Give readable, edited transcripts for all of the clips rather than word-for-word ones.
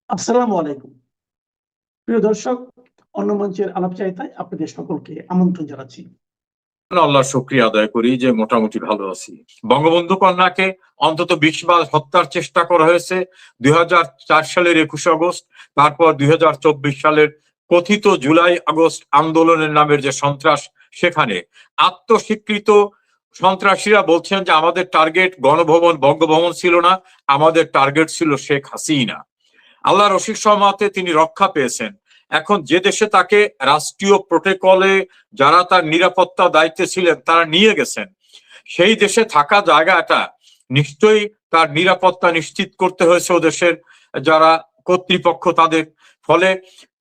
আসসালামু আলাইকুম প্রিয় দর্শক, অন্য মঞ্চের আলাপচারিতায় আপনাদের সকলকে আমন্ত্রণ জানাচ্ছি। আল্লাহর শুকরিয়া আদায় করি যে মোটামুটি ভালো আছি। বঙ্গবন্ধু কন্যাকে অন্তত 20 বার হত্যার চেষ্টা করা হয়েছে 2004 সালের 21 আগস্ট, তারপর 2024 সালের কথিত জুলাই আগস্ট আন্দোলনের নামের যে সন্ত্রাস, সেখানে আত্মস্বীকৃত সন্ত্রাসীরা বলছেন যে আমাদের টার্গেট গণভবন বঙ্গভবন ছিল না, আমাদের টার্গেট ছিল শেখ হাসিনা। আল্লাহর অশেষ রহমতে তিনি রক্ষা পেয়েছেন। এখন যে দেশে তাকে রাষ্ট্রীয় প্রোটোকলে যারা তার নিরাপত্তা দায়িত্বে ছিলেন তারা নিয়ে গেছেন, সেই দেশে থাকা জায়গাটা নিশ্চয়ই তার নিরাপত্তা নিশ্চিত করতে হয়েছে ও দেশের যারা কর্তৃপক্ষ তাদের। ফলে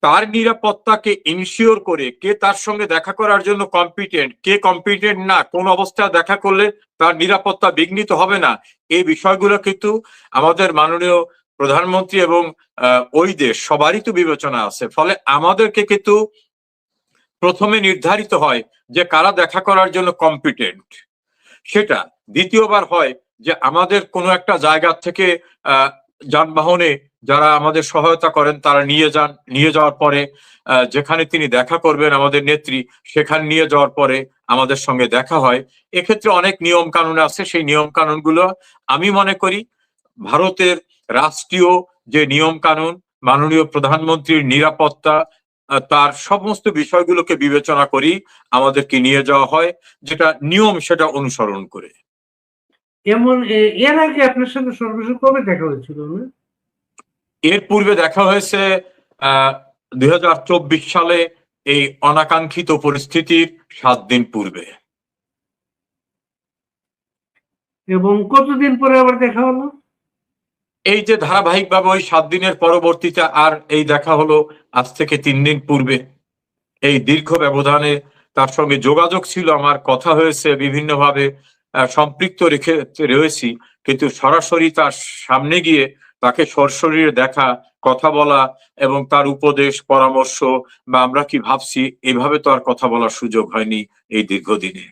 তার নিরাপত্তাকে ইনশিওর করে কে তার সঙ্গে দেখা করার জন্য কম্পিটেন্ট, কে কম্পিটেন্ট না, কোন অবস্থায় দেখা করলে তার নিরাপত্তা বিঘ্নিত হবে না, এই বিষয়গুলো কিন্তু আমাদের মাননীয় প্রধানমন্ত্রী এবং ওই দেশ সবারই তো বিবেচনা আছে। ফলে আমাদেরকে কিন্তু প্রথমে নির্ধারিত হয় যে কারা দেখা করার জন্য কম্পিটেন্ট, সেটা দ্বিতীয়বার হয় যে আমাদের কোনো একটা জায়গা থেকে যানবাহনে যারা আমাদের সহায়তা করেন তারা নিয়ে যাওয়ার পরে যেখানে তিনি দেখা করবেন আমাদের নেত্রী, সেখানে নিয়ে যাওয়ার পরে আমাদের সঙ্গে দেখা হয়। এক্ষেত্রে অনেক নিয়ম কানুন আছে, সেই নিয়ম কানুনগুলো আমি মনে করি ভারতের রাষ্ট্রীয় যে নিয়ম কানুন, মাননীয় প্রধানমন্ত্রীর নিরাপত্তা, তার সমস্ত বিষয়গুলোকে বিবেচনা করি আমাদেরকে নিয়ে যাওয়া হয়, যেটা নিয়ম সেটা অনুসরণ করে। এমন এর আগে আপনার সঙ্গে সর্বশেষ কবে দেখা হয়েছিল? এর পূর্বে দেখা হয়েছে 2024 সালে এই অনাকাঙ্ক্ষিত পরিস্থিতির 7 দিন পূর্বে। এবং কতদিন পরে আবার দেখা হলো? এই যে ধারাবাহিকভাবে ওই 7 দিনের পরবর্তীতে আর এই দেখা হলো আজ থেকে 3 দিন পূর্বে। এই দীর্ঘ ব্যবধানে তার সঙ্গে যোগাযোগ ছিল, আমার কথা হয়েছে, বিভিন্নভাবে সম্পৃক্ত রয়েছি, কিন্তু সরাসরি তার সামনে গিয়ে তাকে সরাসরি দেখা, কথা বলা এবং তার উপদেশ পরামর্শ বা আমরা কি ভাবছি এভাবে তো আর কথা বলার সুযোগ হয়নি এই দীর্ঘদিনে।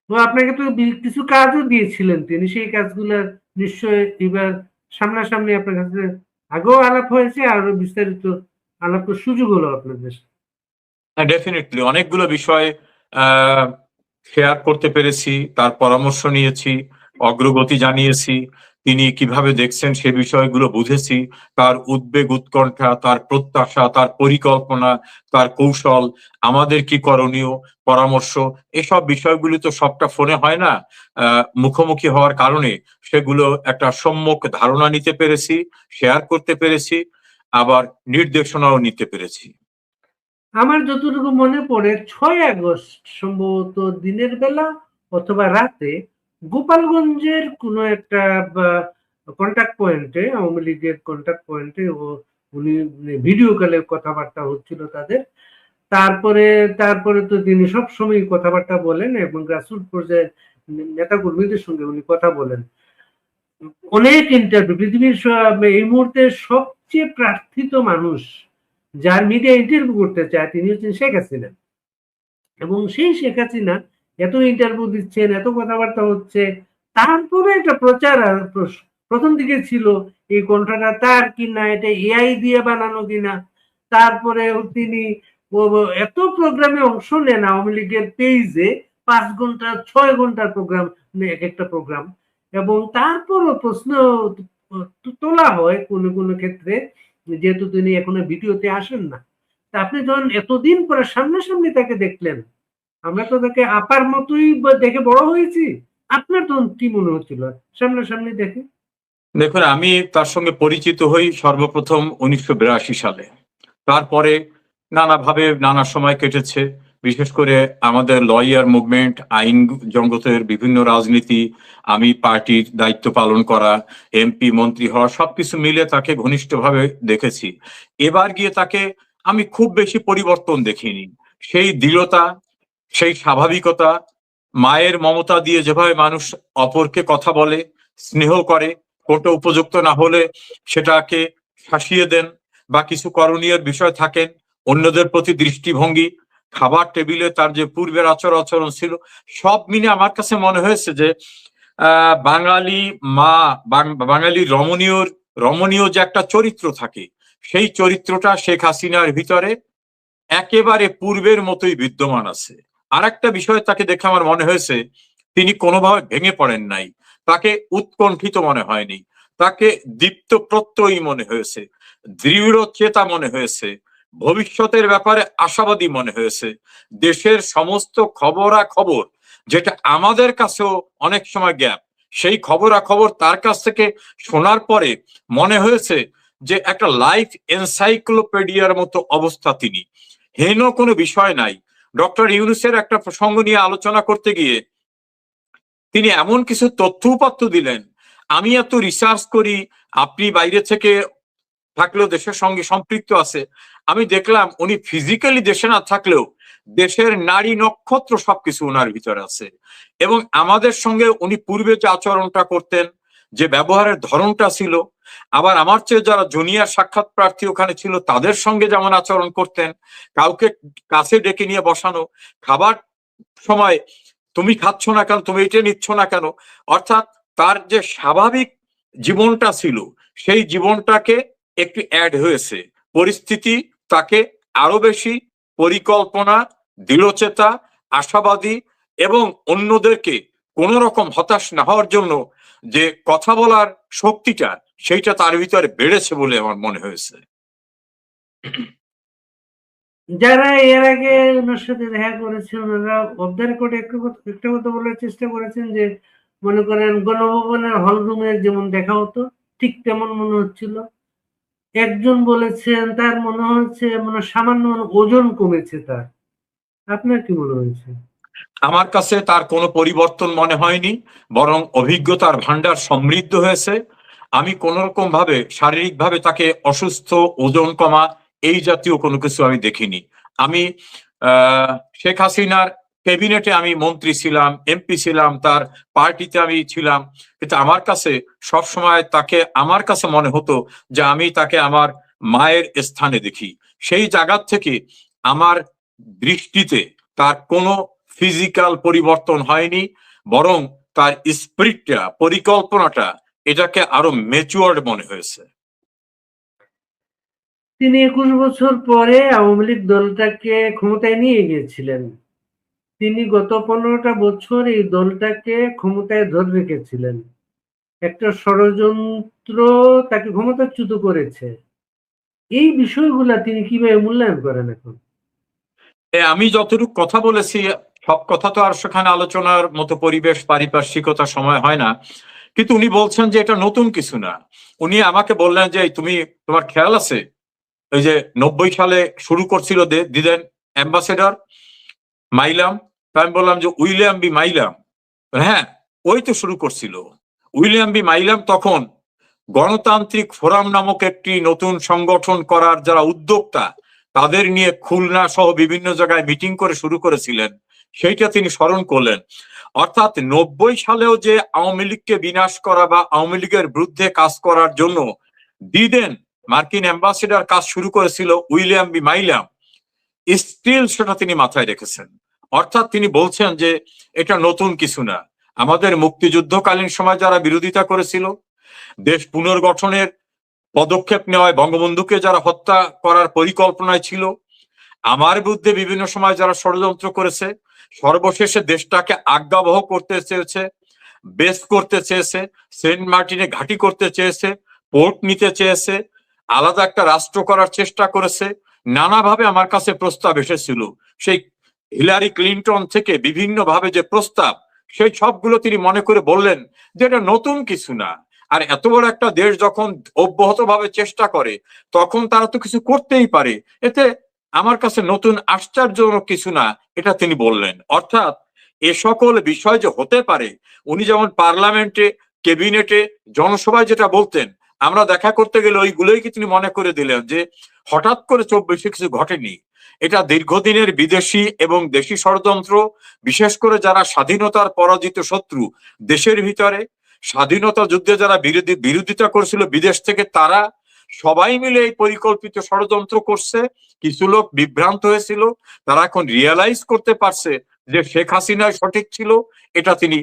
আপনাকে তো কিছু কাজও দিয়েছিলেন তিনি, সেই কাজগুলো নিশ্চয় এবার সামনাসামনি আপনার কাছে আগেও আলাপ হয়েছে, আরো বিস্তারিত আলাপের সুযোগ হলো আপনাদের। ডেফিনেটলি অনেকগুলো বিষয় শেয়ার করতে পেরেছি, তার পরামর্শ নিয়েছি, অগ্রগতি জানিয়েছি, তিনি কিভাবে দেখছেন সে বিষয়গুলো বুঝেছি, তার উদ্বেগ উৎকণ্ঠা, তার প্রত্যাশা, তার পরিকল্পনা, তার কৌশল, আমাদের কি করণীয়, পরামর্শ, এসব বিষয়গুলো তো সবটা ফোনে হয় না, মুখোমুখি হওয়ার কারণে সেগুলো একটা সম্যক ধারণা নিতে পেরেছি, শেয়ার করতে পেরেছি, আবার নির্দেশনাও নিতে পেরেছি। আমার যতটুকু মনে পড়ে 6 আগস্ট সম্ভবত দিনের বেলা অথবা রাতে গোপালগঞ্জের কোনো একটা কন্টাক্ট পয়েন্টে, আওয়ামী লীগের কন্টাক্ট পয়েন্টে উনি ভিডিও কলে কথাবার্তা হচ্ছিল তাদের। তারপরে তো তিনি সবসময় কথাবার্তা বলেন এবং গ্রাসরুট পর্যায়ের নেতা কর্মীদের সঙ্গে উনি কথা বলেন। অনেক ইন্টারভিউ, পৃথিবীর এই মুহূর্তে সবচেয়ে প্রার্থিত মানুষ যার মিডিয়া ইন্টারভিউ করতে চায় তিনি হচ্ছেন শেখ হাসিনা। এবং সেই শেখ হাসিনা এত ইন্টারভিউ দিচ্ছেন, এত কথাবার্তা হচ্ছে, তারপরে একটা প্রচার প্রথম দিকে ছিল এই কণ্ঠটা তার কিনা, এটা এআই দিয়ে বানানো কিনা। তারপরে তিনি এত প্রোগ্রামে অংশ নেন আওয়ামী লীগের পেজে, 5 ঘন্টা 6 ঘন্টার প্রোগ্রাম, এক একটা প্রোগ্রাম। এবং তারপরও প্রশ্ন তোলা হয় কোনো কোনো ক্ষেত্রে, যেহেতু তিনি এখনো ভিডিওতে আসেন না। তা আপনি যখন এতদিন পরে সামনাসামনি তাকে দেখলেন, আমরা তো তাকে আপার মতোই দেখে বড় হয়েছি, আপনার তখন কি মনে হচ্ছিল সামনাসামনি দেখে? দেখুন, আমি তার সঙ্গে পরিচিত হই সর্বপ্রথম 1982 সালে। তারপরে নানাভাবে নানা সময় কেটেছে, বিশেষ করে আমাদের লয়ার মুভমেন্ট, আইন জগতের বিভিন্ন রাজনীতি, আমি পার্টির দায়িত্ব পালন করা, এমপি মন্ত্রী হওয়া, সবকিছু মিলে তাকে ঘনিষ্ঠভাবে দেখেছি। এবার গিয়ে তাকে আমি খুব বেশি পরিবর্তন দেখিনি। সেই দৃঢ়তা, সেই স্বাভাবিকতা, মায়ের মমতা দিয়ে যেভাবে মানুষ অপরকে কথা বলে, স্নেহ করে, কোনটা উপযুক্ত না হলে সেটাকে শাসিয়ে দেন বা কিছু করণীয় বিষয় থাকেন, অন্যদের প্রতি দৃষ্টিভঙ্গি, খাবার টেবিলে তার যে পূর্বের আচরণ ছিল, সব মিলে আমার কাছে মনে হয়েছে যে বাঙালি মা, বাঙালি রমণীয় যে একটা চরিত্র থাকে, সেই চরিত্রটা শেখ হাসিনার ভিতরে একেবারে পূর্বের মতোই বিদ্যমান আছে। আর একটা বিষয় তাকে দেখে আমার মনে হয়েছে, তিনি কোনোভাবে ভেঙে পড়েন নাই, তাকে উৎকণ্ঠিত মনে হয়নি, তাকে দীপ্ত প্রত্যয়ী মনে হয়েছে, দৃঢ় চেতা মনে হয়েছে, ভবিষ্যতের ব্যাপারে আশাবাদী মনে হয়েছে। দেশের সমস্ত খবরাখবর, যেটা আমাদের কাছেও অনেক সময় গ্যাপ, সেই খবরাখবর তার কাছ থেকে শোনার পরে মনে হয়েছে যে একটা লাইফ এনসাইক্লোপিডিয়ার মতো অবস্থা। তিনি হেন কোনো বিষয় নাই। ডক্টর ইউনূসের একটা প্রসঙ্গ নিয়ে আলোচনা করতে গিয়ে তিনি এমন কিছু তথ্য উপাত্ত দিলেন, আমি এত রিসার্চ করি, আপনি বাইরে থেকে থাকলেও দেশের সঙ্গে সম্পৃক্ত আছে, আমি দেখলাম উনি ফিজিক্যালি দেশে না থাকলেও দেশের নারী নক্ষত্র সবকিছু ওনার ভিতরে আছে। এবং আমাদের সঙ্গে উনি পূর্বে যে আচরণটা করতেন, যে ব্যবহারের ধরনটা ছিল, আবার আমার চেয়ে যারা জুনিয়র সাক্ষাৎ প্রার্থী ওখানে ছিল তাদের সঙ্গে যেমন আচরণ করতেন, কাউকে কাছে ডেকে নিয়ে বসানো, খাবার সময় তুমি খাচ্ছ না কেন, তুমি এটা নিচ্ছ না কেন, অর্থাৎ তার যে স্বাভাবিক জীবনটা ছিল সেই জীবনটাকে একটু অ্যাড হয়েছে। পরিস্থিতি তাকে আরো বেশি পরিকল্পনা, দৃঢ়চেতা, আশাবাদী এবং অন্যদেরকে কোন রকম হতাশ না হওয়ার জন্য যে কথা বলার শক্তিটা, সেইটা তার ভিতরে বেড়েছে বলে আমার মনে হয়েছে। যারা এর আগে ওনার সাথে দেখা করেছে ওনারা অফ দ্য রেকর্ড একটা কথা বলার চেষ্টা করেছেন যে, মনে করেন গণভবনের হল রুমে যেমন দেখা হতো ঠিক তেমন মনে হচ্ছিল। একজন বলেছেন তার মনে হচ্ছে সামান্য ওজন কমেছে তার। আপনার কি মনে হয়েছে? আমার কাছে তার কোনো পরিবর্তন মনে হয়নি, বরং অভিজ্ঞতার ভান্ডার সমৃদ্ধ হয়েছে। আমি কোন রকম ভাবে শারীরিক ভাবে তাকে অসুস্থ, ওজন কমা এই জাতীয় কোনো কিছু আমি দেখিনি। আমি শেখ হাসিনার ক্যাবিনেটে আমি মন্ত্রী ছিলাম, এমপি ছিলাম, তার পার্টিতে আমি ছিলাম, কিন্তু আমার কাছে সবসময় তাকে, আমার কাছে মনে হতো যে আমি তাকে আমার মায়ের স্থানে দেখি। সেই জায়গা থেকে আমার দৃষ্টিতে তার কোনো ফিজিক্যাল পরিবর্তন হয়নি, বরং তার স্পিরিটটা, পরিকল্পনাটা, এটাকে আরো ম্যাচিউরড মনে হয়েছে। তিনি 21 বছর পরে আওয়ামী লীগ দলটাকে ক্ষমতায় নিয়ে গিয়েছিলেন। তিনি গত 15টা বছর এই দলটাকে ক্ষমতায় ধরে রেখেছিলেন। একটা ষড়যন্ত্র তাকে ক্ষমতাচ্যুত করেছে। এই বিষয়গুলা তিনি কিভাবে মূল্যায়ন করেন এখন? আমি যতটুকু কথা বলেছি, সব কথা তো আর সেখানে আলোচনার মতো পরিবেশ, পারিপার্শ্বিকতা, সময় হয় না, কিন্তু উনি বলছেন যে এটা নতুন কিছু না। উনি আমাকে বললেন যে তুমি, তোমার খেয়াল আছে ওই যে 90 সালে শুরু করছিল দিলেন অ্যাম্বাসেডর মাইলাম? আমি বললাম যে উইলিয়াম বি মাইলাম। হ্যাঁ, ওই তো শুরু করছিল উইলিয়াম বি মাইলাম। তখন গণতান্ত্রিক ফোরাম নামক একটি নতুন সংগঠন করার যারা উদ্যোক্তা, তাদের নিয়ে খুলনা সহ বিভিন্ন জায়গায় মিটিং করে শুরু করেছিলেন, সেইটা তিনি স্মরণ করলেন। অর্থাৎ 90 সালেও যে আওয়ামী লীগকে বিনাশ করা বা আওয়ামী লীগের বিরুদ্ধে কাজ করার জন্য দিদেন মার্কিন অ্যাম্বাসেডর কাজ শুরু করেছিল উইলিয়াম বি মাইলাম, স্টিল সেটা তিনি মাথায় রেখেছেন। অর্থাৎ তিনি বলছেন যে এটা নতুন কিছু না। আমাদের মুক্তিযুদ্ধকালীন সময় যারা বিরোধিতা করেছিল, দেশ পুনর্গঠনের পদক্ষেপ নেওয়ায় বঙ্গবন্ধুকে যারা হত্যা করার পরিকল্পনায় ছিল, আমার বিরুদ্ধে বিভিন্ন সময় যারা ষড়যন্ত্র করেছে, সর্বশেষে দেশটাকে আজ্ঞাবহ করতে চেয়েছে, বেস করতে চেয়েছে, সেন্ট মার্টিনে ঘাঁটি করতে চেয়েছে, পোর্ট নিতে চেয়েছে, আলাদা একটা রাষ্ট্র করার চেষ্টা করেছে, নানাভাবে আমার কাছে প্রস্তাব এসেছিল। সেই হিলারি ক্লিনটন থেকে বিভিন্ন ভাবে যে প্রস্তাব, সেই সবগুলো তিনি মনে করে বললেন যে এটা নতুন কিছু না। আর এত বড় একটা দেশ যখন অব্যাহত ভাবে চেষ্টা করে, তখন তারা তো কিছু করতেই পারে, এতে আমার কাছে নতুন আশ্চর্যজনক কিছু না, এটা তিনি বললেন। অর্থাৎ এ সকল বিষয় যে হতে পারে, উনি যেমন পার্লামেন্টে, ক্যাবিনেটে, জনসভায় যেটা বলতেন, আমরা দেখা করতে গেলে ওইগুলোই কি তিনি মনে করে দিলেন যে হঠাৎ করে 24-এ কিছু ঘটেনি। এটা দীর্ঘদিনের বিদেশি এবং দেশি ষড়যন্ত্র, বিশেষ করে যারা স্বাধীনতার পরাজিত শত্রু দেশের ভিতরে, স্বাধীনতা যুদ্ধে যারা বিরোধিতা করেছিল বিদেশ থেকে, তারা সবাই মিলে এই পরিকল্পিত ষড়যন্ত্র করছে। কিছু লোক বিভ্রান্ত হয়েছিল, তারা এখন রিয়েলাইজ করতে পারছে যে শেখ হাসিনা সঠিক ছিল, এটা তিনি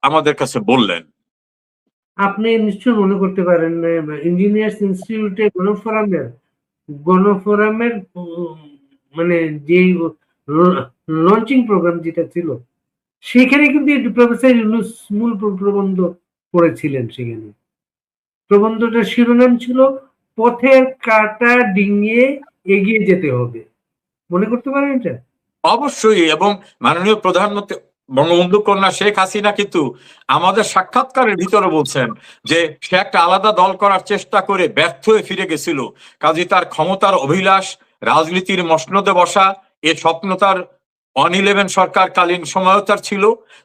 আমাদের কাছে বললেন। আপনি নিশ্চয় মনে করতে পারেন ইঞ্জিনিয়ার্স ইনস্টিটিউটে গণফোরামের গণফোরামের মানে যে লঞ্চিং প্রোগ্রাম যেটা ছিল, সেখানে কিন্তু প্রফেসর ইউনূস মূল প্রবন্ধ পড়েছিলেন। সেখানে প্রবন্ধটার শিরোনাম ছিল পথের কাঁটা ডিঙিয়ে এগিয়ে যেতে হবে। মনে করতে পারেন এটা? অবশ্যই। এবং মাননীয় প্রধানমন্ত্রী বঙ্গবন্ধু কন্যা শেখ হাসিনা কিন্তু আমাদের সাক্ষাৎকারের ভিতরে বলছেন যে সে একটা আলাদা দল করার চেষ্টা করে ব্যর্থ হয়ে ফিরে গেছিল। কাজে তার ক্ষমতার অভিলাষ, রাজনীতির মসনদে বসা, এ স্বপ্ন তার 1-11 সরকারকালীন সময়ও তার ছিল,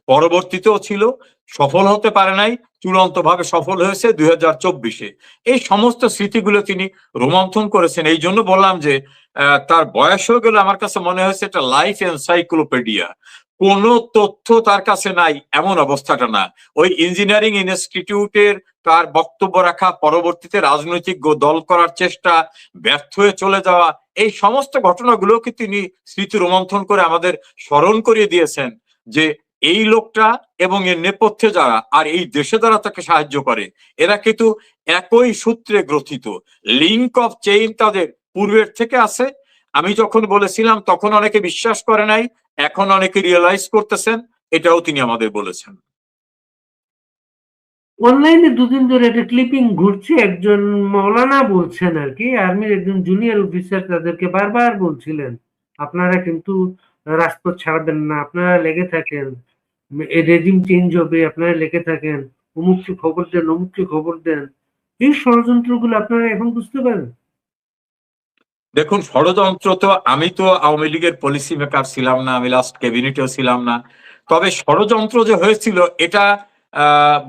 পরবর্তীতেও ছিল, সফল হতে পারে নাই, চূড়ান্ত ভাবে সফল হয়েছে 2024-এ। এই সমস্ত স্মৃতিগুলো তিনি রোমন্থন করেছেন। এই জন্য বললাম যে তার বয়স হয়ে গেলে আমার কাছে মনে হয়েছে একটা লাইফ এনসাইক্লোপিডিয়া, কোন তথ্য তার কাছে নাই এমন অবস্থাটা না। ওই ইঞ্জিনিয়ারিং ইনস্টিটিউটের তার বক্তব্য রাখা, পরবর্তীতে রাজনৈতিক দল করার চেষ্টা, ব্যর্থ হয়ে চলে যাওয়া, এই সমস্ত ঘটনাগুলোকে তিনি স্মৃতি রোমন্থন করে আমাদের স্মরণ করিয়ে দিয়েছেন যে এই লোকটা এবং এর নেপথ্যে যারা আর এই দেশে যারা তাকে সাহায্য করে, এরা কিন্তু একই সূত্রে গ্রথিত। লিঙ্ক অফ চেইন তাদের পূর্বের থেকে আছে। আমি যখন বলেছিলাম তখন অনেকে বিশ্বাস করে নাই, এখন অনেকে রিয়েলাইজ করতেছেন, এটাও তিনি আমাদের বলেছেন। অনলাইনে দুদিন ধরে একটা ক্লিপিং ঘুরছে, একজন মৌলানা বলছেন আর কি, আর্মির একজন জুনিয়র অফিসার তাদেরকে বারবার বলছিলেন আপনারা কিন্তু রাজপথ ছাড়বেন না, আপনারা লেগে থাকেন, রেজিম চেঞ্জ হবে, আপনারা লেগে থাকেন, অমুককে খবর দেন, অমুককে খবর দেন। এই ষড়যন্ত্রগুলো আপনারা এখন বুঝতে পারেন? দেখুন, ষড়যন্ত্র তো, আমি তো আওয়ামী লীগের পলিসি মেকার ছিলাম না, আমি লাস্ট ক্যাবিনেটেও ছিলাম না, তবে ষড়যন্ত্র যে হয়েছিল এটা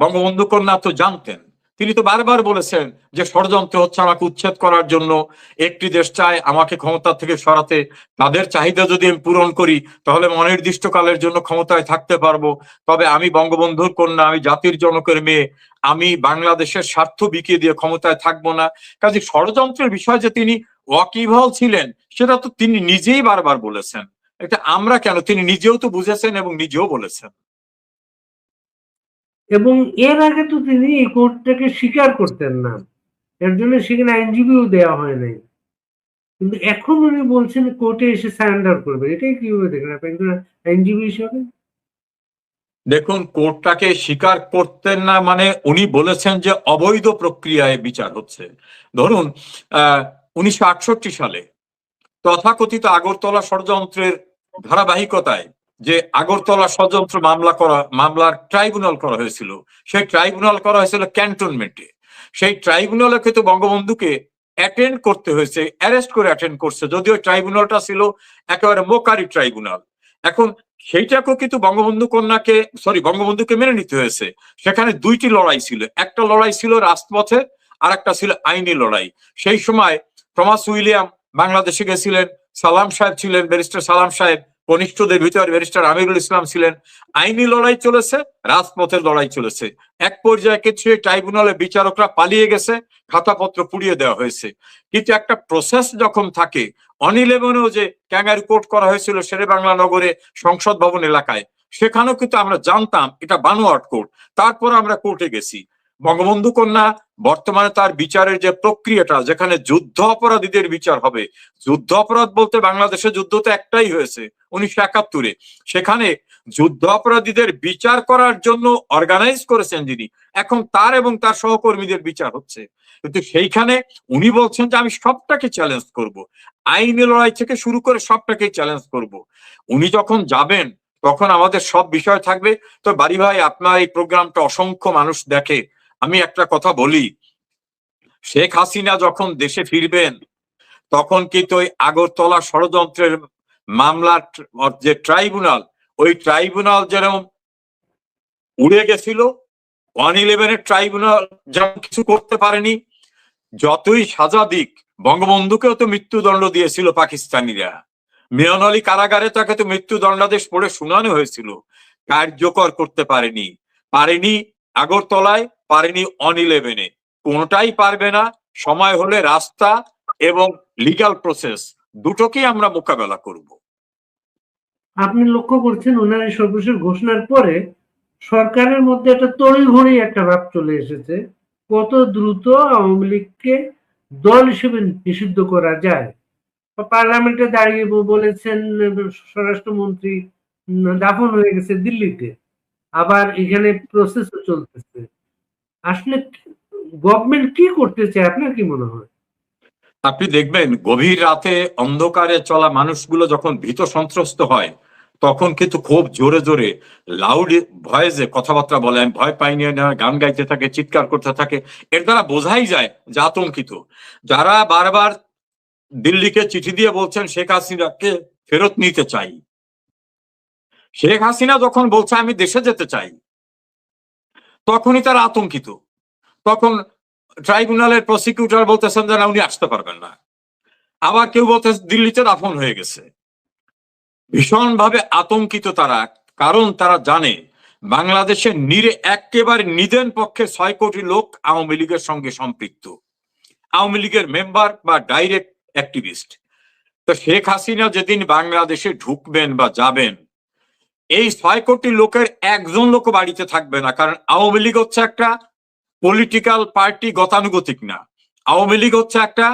বঙ্গবন্ধু কন্যা তো জানতেন। তিনি তো বারবার বলেছেন যে ষড়যন্ত্র হচ্ছে আমাকে উচ্ছেদ করার জন্য, একটি দেশ চায় আমাকে ক্ষমতা থেকে সরাতে, তাদের চাহিদা যদি আমি পূরণ করি তাহলে অনির্দিষ্টকালের জন্য ক্ষমতায় থাকতে পারবো, তবে আমি বঙ্গবন্ধুর কন্যা, আমি জাতির জনকের মেয়ে, আমি বাংলাদেশের স্বার্থ বিকিয়ে দিয়ে ক্ষমতায় থাকবো না। কাজে ষড়যন্ত্রের বিষয় যে তিনি ওয়াকিবহাল ছিলেন সেটা তো তিনি নিজেই বারবার বলেছেন। এটা আমরা কেন, তিনি নিজেও তো বুঝেছেন এবং নিজেও বলেছেন। এবং এর আগে তো তিনি এই কোর্টটাকে স্বীকার করতেন না, এর জন্য সেখানে আইনজীবীও দেওয়া হয় নাই, কিন্তু এখন উনি বলছেন কোর্টে এসে সারেন্ডার করবে। এটাই কিভাবে দেখেন আপনি একজন আইনজীবী হিসাবে? দেখুন, কোর্টটাকে স্বীকার করতেন না মানে উনি বলেছেন যে অবৈধ প্রক্রিয়ায় বিচার হচ্ছে। ধরুন 1968 সালে তথাকথিত আগরতলা ষড়যন্ত্রের ধারাবাহিকতায় যে আগরতলা ষড়যন্ত্র মামলার ট্রাইব্যুনাল করা হয়েছিল, সেই ট্রাইব্যুনাল করা হয়েছিল ক্যান্টনমেন্টে। সেই ট্রাইব্যুনালে কিন্তু বঙ্গবন্ধুকে অ্যাটেন্ড করতে হয়েছে, অ্যারেস্ট করে অ্যাটেন্ড করছে, যদিও ট্রাইব্যুনালটা ছিল একেবারে মোকারি ট্রাইব্যুনাল। এখন সেইটাকেও কিন্তু বঙ্গবন্ধুকে মেনে নিতে হয়েছে। সেখানে দুইটি লড়াই ছিল, একটা লড়াই ছিল রাজপথে, আর একটা ছিল আইনি লড়াই। সেই সময় থমাস উইলিয়াম বাংলাদেশে গেছিলেন, সালাম সাহেব ছিলেন, ব্যারিস্টার সালাম সাহেব, কনিষ্ঠদের ভিতরে ব্যারিস্টার আমিরুল ইসলাম ছিলেন। আইনি লড়াই চলেছে, রাজপথের লড়াই চলেছে। এক পর্যায়ে কিছু ট্রাইব্যুনালে বিচারকরা পালিয়ে গেছে, খাতাপত্র পুড়িয়ে দেওয়া হয়েছে। কিন্তু একটা প্রসেস যখন থাকে, 1-11-এও যে ক্যাঙ্গারু কোর্ট করা হয়েছিল শেরেবাংলা নগরে সংসদ ভবন এলাকায়, সেখানেও কিন্তু আমরা জানতাম এটা বানোয়াট কোর্ট, তারপর আমরা কোর্টে গেছি। বঙ্গবন্ধু কন্যা বর্তমানে তার বিচারের যে প্রক্রিয়াটা, যেখানে যুদ্ধ অপরাধীদের বিচার হবে, যুদ্ধ অপরাধ বলতে বাংলাদেশে যুদ্ধ তো একটাই হয়েছে 1971-এ, সেখানে যুদ্ধ অপরাধীদের বিচার করার জন্য অর্গানাইজ করেছেন যিনি, এখন তার এবং তার সহকর্মীদের বিচার হচ্ছে। কিন্তু সেইখানে উনি বলছেন যে আমি সবটাকে চ্যালেঞ্জ করব, আইনি লড়াই থেকে শুরু করে সবটাকেই চ্যালেঞ্জ করব। উনি যখন যাবেন তখন আমাদের সব বিষয় থাকবে। তো বাড়ি ভাই, আপনার এই প্রোগ্রামটা অসংখ্য মানুষ দেখে, আমি একটা কথা বলি, শেখ হাসিনা যখন দেশে ফিরবেন তখন কিন্তু ওই আগরতলা ষড়যন্ত্রের মামলার যে ট্রাইব্যুনাল, ওই ট্রাইব্যুনাল যেরকম উড়ে গেছিল, 1-11-এর ট্রাইব্যুনাল যেমন কিছু করতে পারেনি, যতই সাজা দিক, বঙ্গবন্ধুকেও তো মৃত্যুদণ্ড দিয়েছিল পাকিস্তানিরা, মিয়ন আলী কারাগারে তাকে তো মৃত্যুদণ্ডাদেশ পড়ে শোনানো হয়েছিল, কার্যকর করতে পারেনি আগরতলায়, পারেনি 1-11-এ, কোনটাই পারবে না। সময় হলে রাস্তা এবং লিগ্যাল প্রসেস দুটোকেই আমরা মোকাবেলা করব। আপনি লক্ষ্য করছেন ওনার এই সর্বশেষ ঘোষণার পরে সরকারের মধ্যে একটা তড়িঘড়ি একটা ভাব চলে এসেছে, কত দ্রুত আওয়ামী লীগকে দল হিসেবে নিষিদ্ধ করা যায়। পার্লামেন্টে দাঁড়িয়ে বলেছেন স্বরাষ্ট্রমন্ত্রী দাফন হয়ে গেছে দিল্লিতে, আবার এখানে প্রসেসও চলতেছে। আসলে গভর্নমেন্ট কি করতে চায়, আপনার কি মনে হয়? আপনি দেখবেন গভীর রাতে অন্ধকারে চলা মানুষগুলো যখন ভীত সন্ত্রস্ত হয় তখন কিন্তু খুব জোরে জোরে লাউড ভয়েসে কথাবার্তা বলে, আমি ভয় পাইনি না, গান গাইতে থাকে, চিৎকার করতে থাকে। এর দ্বারা বোঝাই যায় যে আতঙ্কিত। যারা বারবার দিল্লিকে চিঠি দিয়ে বলছেন শেখ হাসিনাকে ফেরত নিতে চাই, শেখ হাসিনা যখন বলছে আমি দেশে যেতে চাই, তখনই তারা আতঙ্কিত। তখন ট্রাইব্যুনালের প্রসিকিউটর বলতেছেন যে না, উনি আসতে পারবেন না। আবার কেউ বলতে দিল্লিতে দাফন হয়ে গেছে। ভীষণভাবে আতঙ্কিত তারা, কারণ তারা জানে বাংলাদেশের একেবারে নিদেন পক্ষে 6 কোটি লোক আওয়ামী লীগের সঙ্গে সম্পৃক্ত, আওয়ামী লীগের মেম্বার বা ডাইরেক্ট অ্যাক্টিভিস্ট। তো শেখ হাসিনা যেদিন বাংলাদেশে ঢুকবেন বা যাবেন, এই 6 কোটি লোকের একজন লোক বাড়িতে থাকবে না। কারণ আওয়ামী লীগ হচ্ছে একটা পলিটিক্যাল পার্টি, গতানুগতিক না। আওয়ামী লীগ হচ্ছে একটা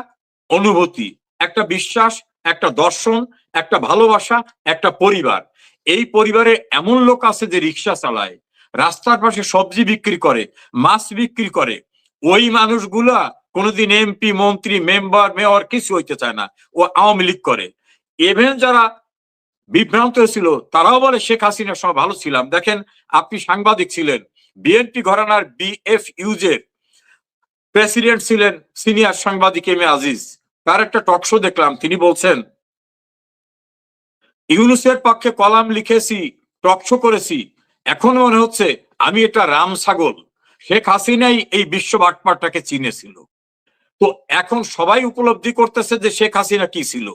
অনুভূতি, একটা বিশ্বাস, একটা দর্শন, একটা ভালোবাসা, একটা পরিবার। এই পরিবারে এমন লোক আছে যে রিক্সা চালায়, রাস্তার পাশে সবজি বিক্রি করে, মাছ বিক্রি করে। ওই মানুষগুলা কোনোদিন এমপি, মন্ত্রী, মেম্বার, মেয়র কিছু হইতে চায় না, ও আওয়ামী লীগ করে। ইভেন যারা বিভ্রান্ত হয়েছিল তারাও বলে শেখ হাসিনার সময় ভালো ছিলাম। দেখেন, আপনি সাংবাদিক ছিলেন, বিএনপি ঘরানার বিএফইউজের প্রেসিডেন্ট ছিলেন সিনিয়র সাংবাদিক এম এ আজিজ। তার একটা টক শো দেখলাম, তিনি বলছেন ইউনূসের পক্ষে কলাম লিখেছি, টক শো করেছি, এখন মনে হচ্ছে আমি এটা রাম ছাগল। শেখ হাসিনাই এই বিশ্ব বাটপারটাকে চিনেছিল। তো এখন সবাই উপলব্ধি করতেছে যে শেখ হাসিনা কি ছিল।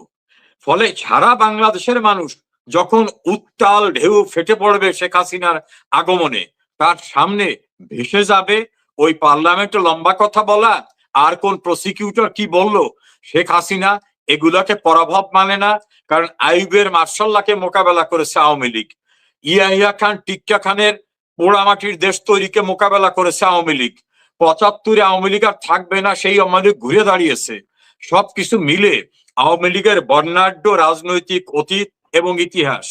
ফলে সারা বাংলাদেশের মানুষ যখন উত্তাল ঢেউ ফেটে পড়বে শেখ হাসিনার আগমনে, তার সামনে ভেসে যাবে ওই পার্লামেন্টে লম্বা কথা বলা আর কোন প্রসিকিউটর কি বললো। শেখ হাসিনা এগুলাকে পরাভব মানে না, কারণ আইয়ুবের মার্শাল্লাহকে মোকাবেলা করেছে আওয়ামী লীগ। ইয়াহিয়া খান, টিক্কা খানের পোড়ামাটির দেশ তৈরিকে মোকাবেলা করেছে আওয়ামী লীগ। 75-এ আওয়ামী লীগ আর থাকবে না, সেই আওয়ামী লীগ ঘুরে দাঁড়িয়েছে। সবকিছু মিলে আওয়ামী লীগের বর্ণাঢ্য রাজনৈতিক অতীত এবং ইতিহাস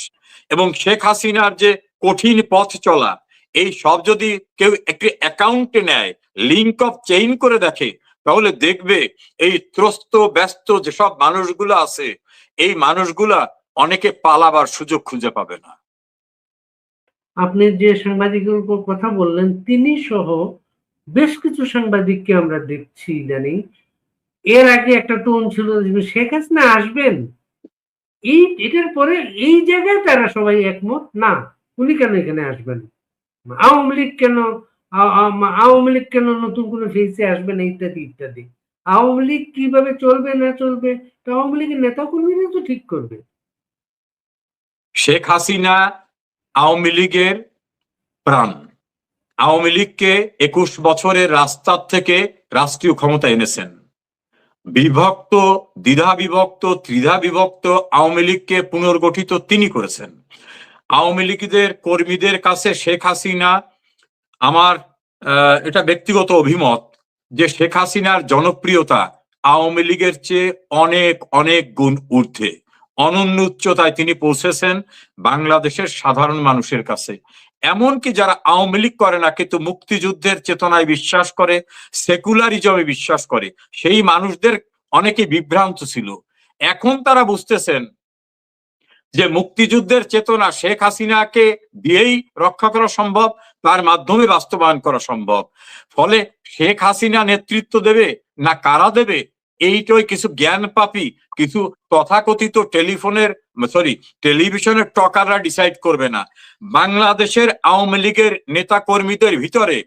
এবং শেখ হাসিনার যে কঠিন পথ চলা, এই সব যদি কেউ একটি অ্যাকাউন্টে নেয়, লিঙ্ক অফ চেইন করে দেখে, তাহলে দেখবে এই ত্রস্ত ব্যস্ত যেসব মানুষগুলো আছে, এই মানুষগুলা অনেকে পালাবার সুযোগ খুঁজে পাবে না। আপনি যে সাংবাদিকের উপর কথা বললেন, তিনি সহ বেশ কিছু সাংবাদিককে আমরা দেখছি ইদানিং। এর আগে একটা টোন ছিল যে শেখ হাসিনা আসবেন, এটার পরে এই জায়গায় তারা সবাই একমত না, উনি কেন এখানে আসবেন, আওয়ামী লীগ কেন, আওয়ামী লীগ কেন নতুন কোনো ফেসে আসবে না, ইত্যাদি ইত্যাদি। আওয়ামী লীগ কিভাবে চলবে না চলবে আওয়ামী লীগের নেতা কর্মীরা তো ঠিক করবে। শেখ হাসিনা আওয়ামী লীগের প্রাণ। আওয়ামী লীগকে 21 বছরের রাস্তার থেকে রাষ্ট্রীয় ক্ষমতা এনেছেন। বিভক্ত, দ্বিধা বিভক্ত, ত্রিধা বিভক্ত আওয়ামী লীগকে পুনর্গঠিত তিনি করেছেন। আওয়ামী লীগের কর্মীদের কাছে শেখ হাসিনা, আমার এটা ব্যক্তিগত অভিমত, যে শেখ হাসিনার জনপ্রিয়তা আওয়ামী লীগের চেয়ে অনেক অনেক গুণ ঊর্ধ্বে, অনন্য উচ্চতায় তিনি পৌঁছেছেন বাংলাদেশের সাধারণ মানুষের কাছে। এমনকি যারা আওয়ামী লীগ করে না কিন্তু মুক্তিযুদ্ধের চেতনায় বিশ্বাস করে, সেকুলারিজমে বিশ্বাস করে, সেই মানুষদের অনেকে বিভ্রান্ত ছিল। এখন তারা বুঝতেছেন যে মুক্তিযুদ্ধের চেতনা শেখ হাসিনাকে দিয়েই রক্ষা করা সম্ভব, তার মাধ্যমে বাস্তবায়ন করা সম্ভব। ফলে শেখ হাসিনা নেতৃত্ব দেবে না কারা দেবে, এইটাই কিছু জ্ঞান পাপী, কিছু তথাকথিত টেলিভিশনের টকাররা ডিসাইড করবে না। বাংলাদেশের আওয়ামী লীগের নেতা কর্মীদের ভিতরে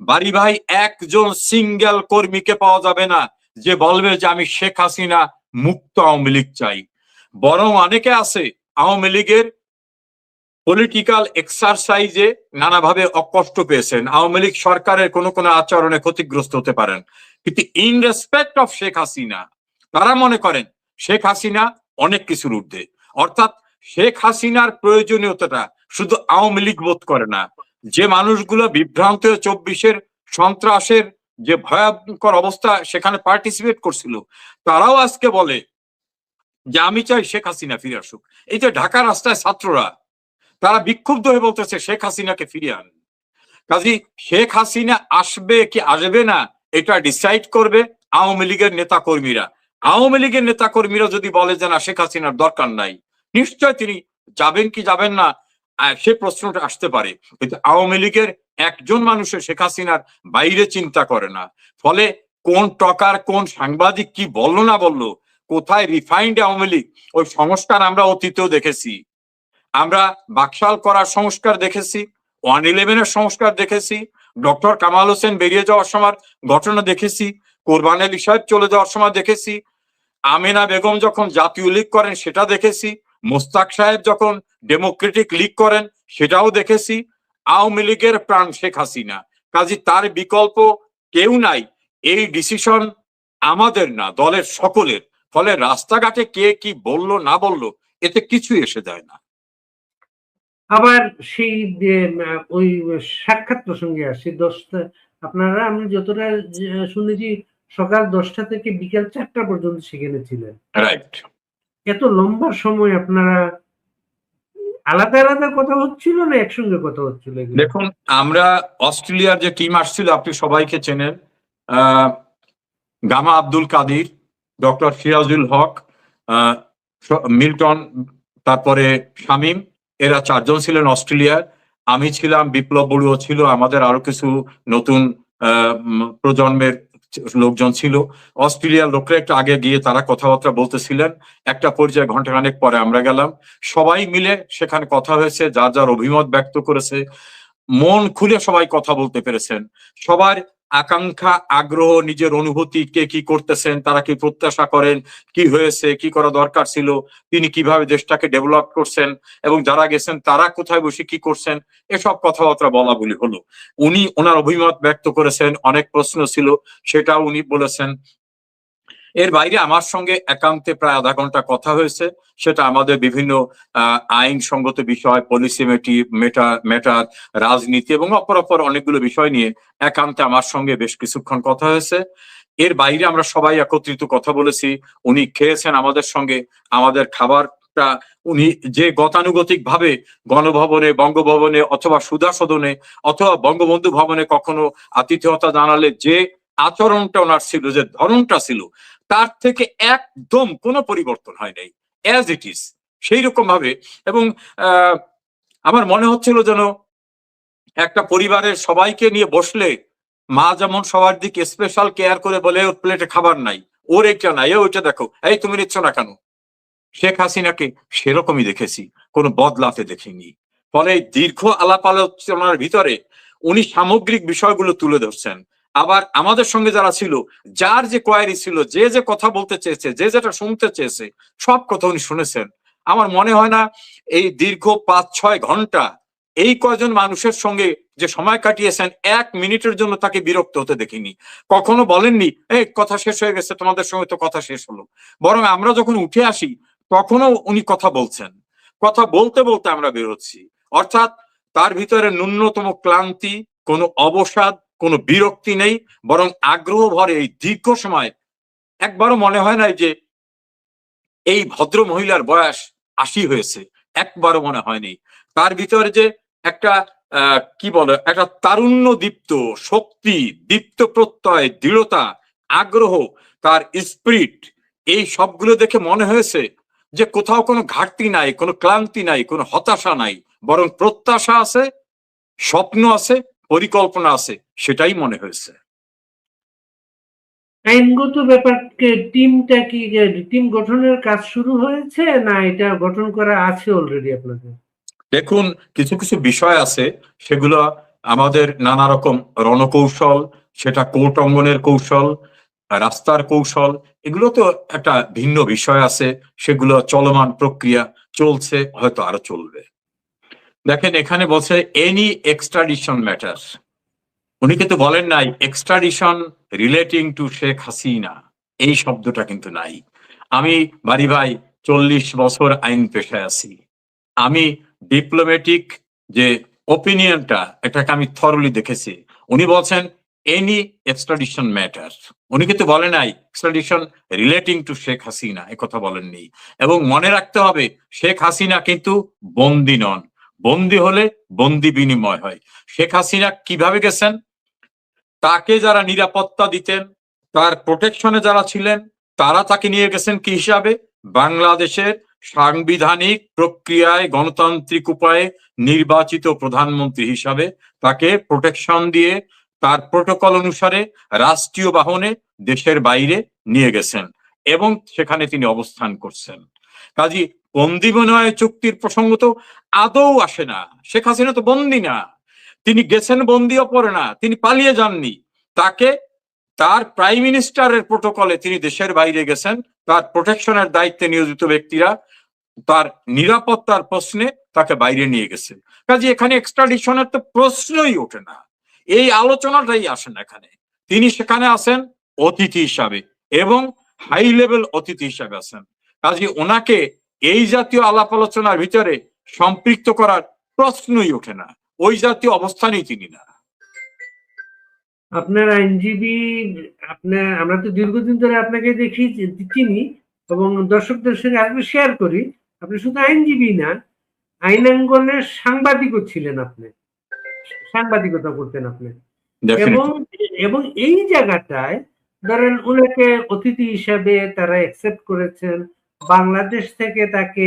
বাড়ি ভাই একজন সিঙ্গেল কর্মীকে পাওয়া যাবে না যে বলবে যে আমি শেখ হাসিনা মুক্ত আওয়ামী লীগ চাই। বরং অনেকে আছে আওয়ামী লীগের পলিটিক্যাল এক্সারসাইজে নানাভাবে অকষ্ট পেয়েছেন, আওয়ামী লীগ সরকারের কোনো কোনো আচরণে ক্ষতিগ্রস্ত হতে পারেন, কিন্তু in respect of Sheikh Hasina তারা মনে করেন শেখ হাসিনা অনেক কিছুর ঊর্ধ্বে। অর্থাৎ শেখ হাসিনার প্রয়োজনীয়তাটা শুধু আওয়ামী লীগ বোধ করে না। যে মানুষগুলো বিভ্রান্ত 24-এর সন্ত্রাসের যে ভয়ঙ্কর অবস্থা সেখানে পার্টিসিপেট করছিল, তারাও আজকে বলে যে আমি চাই শেখ হাসিনা ফিরে আসুক। এই যে ঢাকা রাস্তায় ছাত্ররা তারা বিক্ষুব্ধ হয়ে বলতেছে শেখ হাসিনাকে ফিরিয়ে আন। কাজী শেখ হাসিনা আসবে কি আসবে না এটা ডিসাইড করবে আওয়ামী লীগের নেতা কর্মীরা। আওয়ামী লীগের নেতা কর্মীরা যদি বলে যে না শেখ হাসিনার দরকার নাই, নিশ্চয় তিনি যাবেন কি যাবেন না সে প্রশ্নটা আসতে পারে, কিন্তু আওয়ামী লীগের একজন মানুষের শেখ হাসিনার বাইরে চিন্তা করে না। ফলে কোন টকার কোন সাংবাদিক কি বললো না বললো, কোথায় রিফাইন্ড আওয়ামী লীগ, ওই সংস্কার আমরা অতীতেও দেখেছি। আমরা বাকশাল করার সংস্কার দেখেছি, 111-এর সংস্কার দেখেছি, ডক্টর কামাল হোসেন বেরিয়ে যাওয়ার সময় ঘটনা দেখেছি, কোরবান আলী সাহেব চলে যাওয়ার সময় দেখেছি, আমিনা বেগম যখন জাতীয় লীগ করেন সেটা দেখেছি, মোস্তাক সাহেব যখন ডেমোক্রেটিক লীগ করেন সেটাও দেখেছি। আওয়ামী লীগের প্রাণ শেখ হাসিনা, কাজী তার বিকল্প কেউ নাই। এই ডিসিশন আমাদের না, দলের সকলের। ফলে রাস্তাঘাটে কে কি বললো না বললো এতে কিছু এসে যায় না। আবার সেই ওই সাক্ষাৎ প্রসঙ্গে আসি, 10টা আপনারা, আমি যতটা শুনেছি সকাল 10টা থেকে বিকেল 4টা পর্যন্ত সেখানে ছিলেন। রাইট। এত লম্বা সময় আপনারা আলাদা আলাদা কথা হচ্ছিল না একসঙ্গে কথা হচ্ছিল? দেখুন, আমরা অস্ট্রেলিয়ার যে টিম আসছিল আপনি সবাইকে চেনেন, গামা আব্দুল কাদির, ডক্টর সিরাজুল হক, মিল্টন, তারপরে শামীম, এরা 4 জন ছিলেন অস্ট্রেলিয়ার। আমি ছিলাম, বিপ্লব বড়ুয়া ছিল, আমাদের আরো কিছু নতুন প্রজন্মের লোকজন ছিল। অস্ট্রেলিয়ার লোকরা একটু আগে গিয়ে তারা কথাবার্তা বলতেছিলেন। একটা পর্যায়ে ঘন্টাখানেক পরে আমরা গেলাম, সবাই মিলে সেখানে কথা হয়েছে, যার যার অভিমত ব্যক্ত করেছে, মন খুলে সবাই কথা বলতে পেরেছেন। সবার আকাঙ্ক্ষা, আগ্রহ, নিজের অনুভূতি, কে কি করতেছেন, তারা কি প্রত্যাশা করেন, কি হয়েছে, কি করা দরকার ছিল, তিনি কিভাবে দেশটাকে ডেভেলপ করছেন, এবং যারা গেছেন তারা কোথায় বসে কি করছেন, এসব কথাবার্তা বলা বলি হলো। উনি ওনার অভিমত ব্যক্ত করেছেন, অনেক প্রশ্ন ছিল সেটাও উনি বলেছেন। এর বাইরে আমার সঙ্গে একান্তে প্রায় আধা ঘন্টা কথা হয়েছে, সেটা আমাদের বিভিন্ন আইনসঙ্গত বিষয়, পলিসি ম্যাটার, রাজনীতি এবং অপর অনেকগুলো বিষয় নিয়ে একান্তে আমার সঙ্গে বেশ কিছুক্ষণ কথা হয়েছে। এর বাইরে আমরা সবাই একত্রিত কথা বলেছি। উনি খেয়েছেন আমাদের সঙ্গে, আমাদের খাবারটা উনি যে গতানুগতিক ভাবে গণভবনে, বঙ্গভবনে অথবা সুধা সদনে অথবা বঙ্গবন্ধু ভবনে কখনো আতিথেয়তা জানালে যে আচরণটা ওনার ছিল, যে ধরনটা ছিল, তার থেকে একদম কোনো পরিবর্তন হয় নাই, অ্যাজ ইট ইজ সেই রকম ভাবে। এবং আমার মনে হচ্ছিল যেন একটা পরিবারের সবাইকে নিয়ে বসলে মা যেমন সবার দিকে স্পেশাল কেয়ার করে বলে ওর প্লেটে খাবার নাই, ওর এইটা নাই, ওইটা দেখো, এই তুমি নিচ্ছ না কেন। শেখ হাসিনাকে সেরকমই দেখেছি, কোনো বদলাতে দেখিনি। ফলে দীর্ঘ আলাপ আলোচনার ভিতরে উনি সামগ্রিক বিষয়গুলো তুলে ধরছেন। আবার আমাদের সঙ্গে যারা ছিল, যার যে কোয়ারি ছিল, যে যে কথা বলতে চেয়েছে, যে যেটা শুনতে চেয়েছে, সব কথা উনি শুনেছেন। আমার মনে হয় না এই দীর্ঘ 5-6 ঘন্টা এই কয়জন মানুষের সঙ্গে যে সময় কাটিয়েছেন 1 মিনিটের জন্য তাকে বিরক্ত হতে দেখিনি। কখনো বলেননি এই কথা শেষ হয়ে গেছে, তোমাদের সঙ্গে তো কথা শেষ হলো। বরং আমরা যখন উঠে আসি তখনও উনি কথা বলছেন, কথা বলতে বলতে আমরা বেরোচ্ছি। অর্থাৎ তার ভিতরে ন্যূনতম ক্লান্তি, কোনো অবসাদ, কোনো বিরক্তি নেই, বরং আগ্রহ ভরে এই দীর্ঘ সময় একবারও মনে হয় নাই যে এই ভদ্র মহিলার বয়স 80 হয়েছে, একবারও মনে হয়নি। তার ভিতরে যে একটা কি বলে, একটা তারুণ্য দীপ্ত শক্তি, দীপ্ত প্রত্যয়, দৃঢ়তা, আগ্রহ, তার স্পিরিট, এই সবগুলো দেখে মনে হয়েছে যে কোথাও কোনো ঘাটতি নাই, কোনো ক্লান্তি নাই, কোনো হতাশা নাই, বরং প্রত্যাশা আছে, স্বপ্ন আছে, পরিকল্পনা আছে, সেটাই মনে হয়েছে। আইনগত ব্যাপারকে টিমটা কি, টিম গঠনের কাজ শুরু হয়েছে না এটা গঠন করা আছে অলরেডি আপনাদের? দেখুন, কিছু কিছু বিষয় আছে, সেগুলো আমাদের নানা রকম রণকৌশল, সেটা কোর্ট অঙ্গনের কৌশল, রাস্তার কৌশল, এগুলো তো একটা ভিন্ন বিষয় আছে, সেগুলো চলমান প্রক্রিয়া চলছে, হয়তো আরো চলবে। দেখেন, এখানে বলছে এনি এক্সট্রাডিশন ম্যাটার, উনি কিন্তু বলেন নাই extradition relating to Sheikh Hasina, এই শব্দটা কিন্তু নাই। আমি বাড়ি ভাই 40 বছর আইন পেশায় আছি, আমি ডিপ্লোম্যাটিক যে ওপিনিয়নটা, এটাকে আমি থরলি দেখেছি। উনি বলছেন এনি এক্সট্রাডিশন ম্যাটার। উনি কিন্তু বলে নাই extradition relating to Sheikh Hasina, কথা বলেননি। এবং মনে রাখতে হবে শেখ হাসিনা কিন্তু বন্দী নন, বন্দী হলে বন্দী বিনিময় হয়। শেখ হাসিনা কিভাবে গেছেন, তাকে যারা নিরাপত্তা দিতেন, তার প্রোটেকশনে যারা ছিলেন, তারা তাকে নিয়ে গেছেন কি হিসাবে, বাংলাদেশের সাংবিধানিক প্রক্রিয়ায় গণতান্ত্রিক উপায়ে নির্বাচিত প্রধানমন্ত্রী হিসাবে তাকে প্রোটেকশন দিয়ে তার প্রোটোকল অনুসারে রাষ্ট্রীয় বাহনে দেশের বাইরে নিয়ে গেছেন এবং সেখানে তিনি অবস্থান করছেন। কাজী বন্দি বিনিময় চুক্তির প্রসঙ্গ তো আদৌ আসে না। শেখ হাসিনা তো বন্দি না, তিনি গেছেন বন্দিও পড়ে না, তিনি পালিয়ে যাননি। তাকে তার প্রাইম মিনিস্টারের প্রোটোকলে তিনি দেশের বাইরে গেছেন, তার প্রোটেকশনের দায়িত্বে নিয়োজিত ব্যক্তিরা তার নিরাপত্তার প্রশ্নে তাকে বাইরে নিয়ে গেছে। কাজে এখানে এক্সট্রাডিশনের তো প্রশ্নই ওঠে না, এই আলোচনাটাই আসে না এখানে। তিনি সেখানে আছেন অতিথি হিসাবে এবং হাই লেভেল অতিথি হিসাবে আছেন। কাজে ওনাকে এই জাতীয় আলাপ আলোচনার ভিতরে সম্পৃক্ত করার প্রশ্নই ওঠে না, ওই জাতীয় অবস্থানেই তিনি না। আপনার আইনজীবী, আমরা তো দীর্ঘদিন ধরে আপনাকে দেখি, চিনি এবং দর্শকদের সঙ্গে আরেকটু শেয়ার করি, আপনি শুধু আইনজীবী না, আইনাঙ্গনের সাংবাদিকও ছিলেন, আপনি সাংবাদিকতা করতেন আপনি। এবং এই জায়গাটায় ধরেন উনাকে অতিথি হিসাবে তারা অ্যাকসেপ্ট করেছেন, বাংলাদেশ থেকে তাকে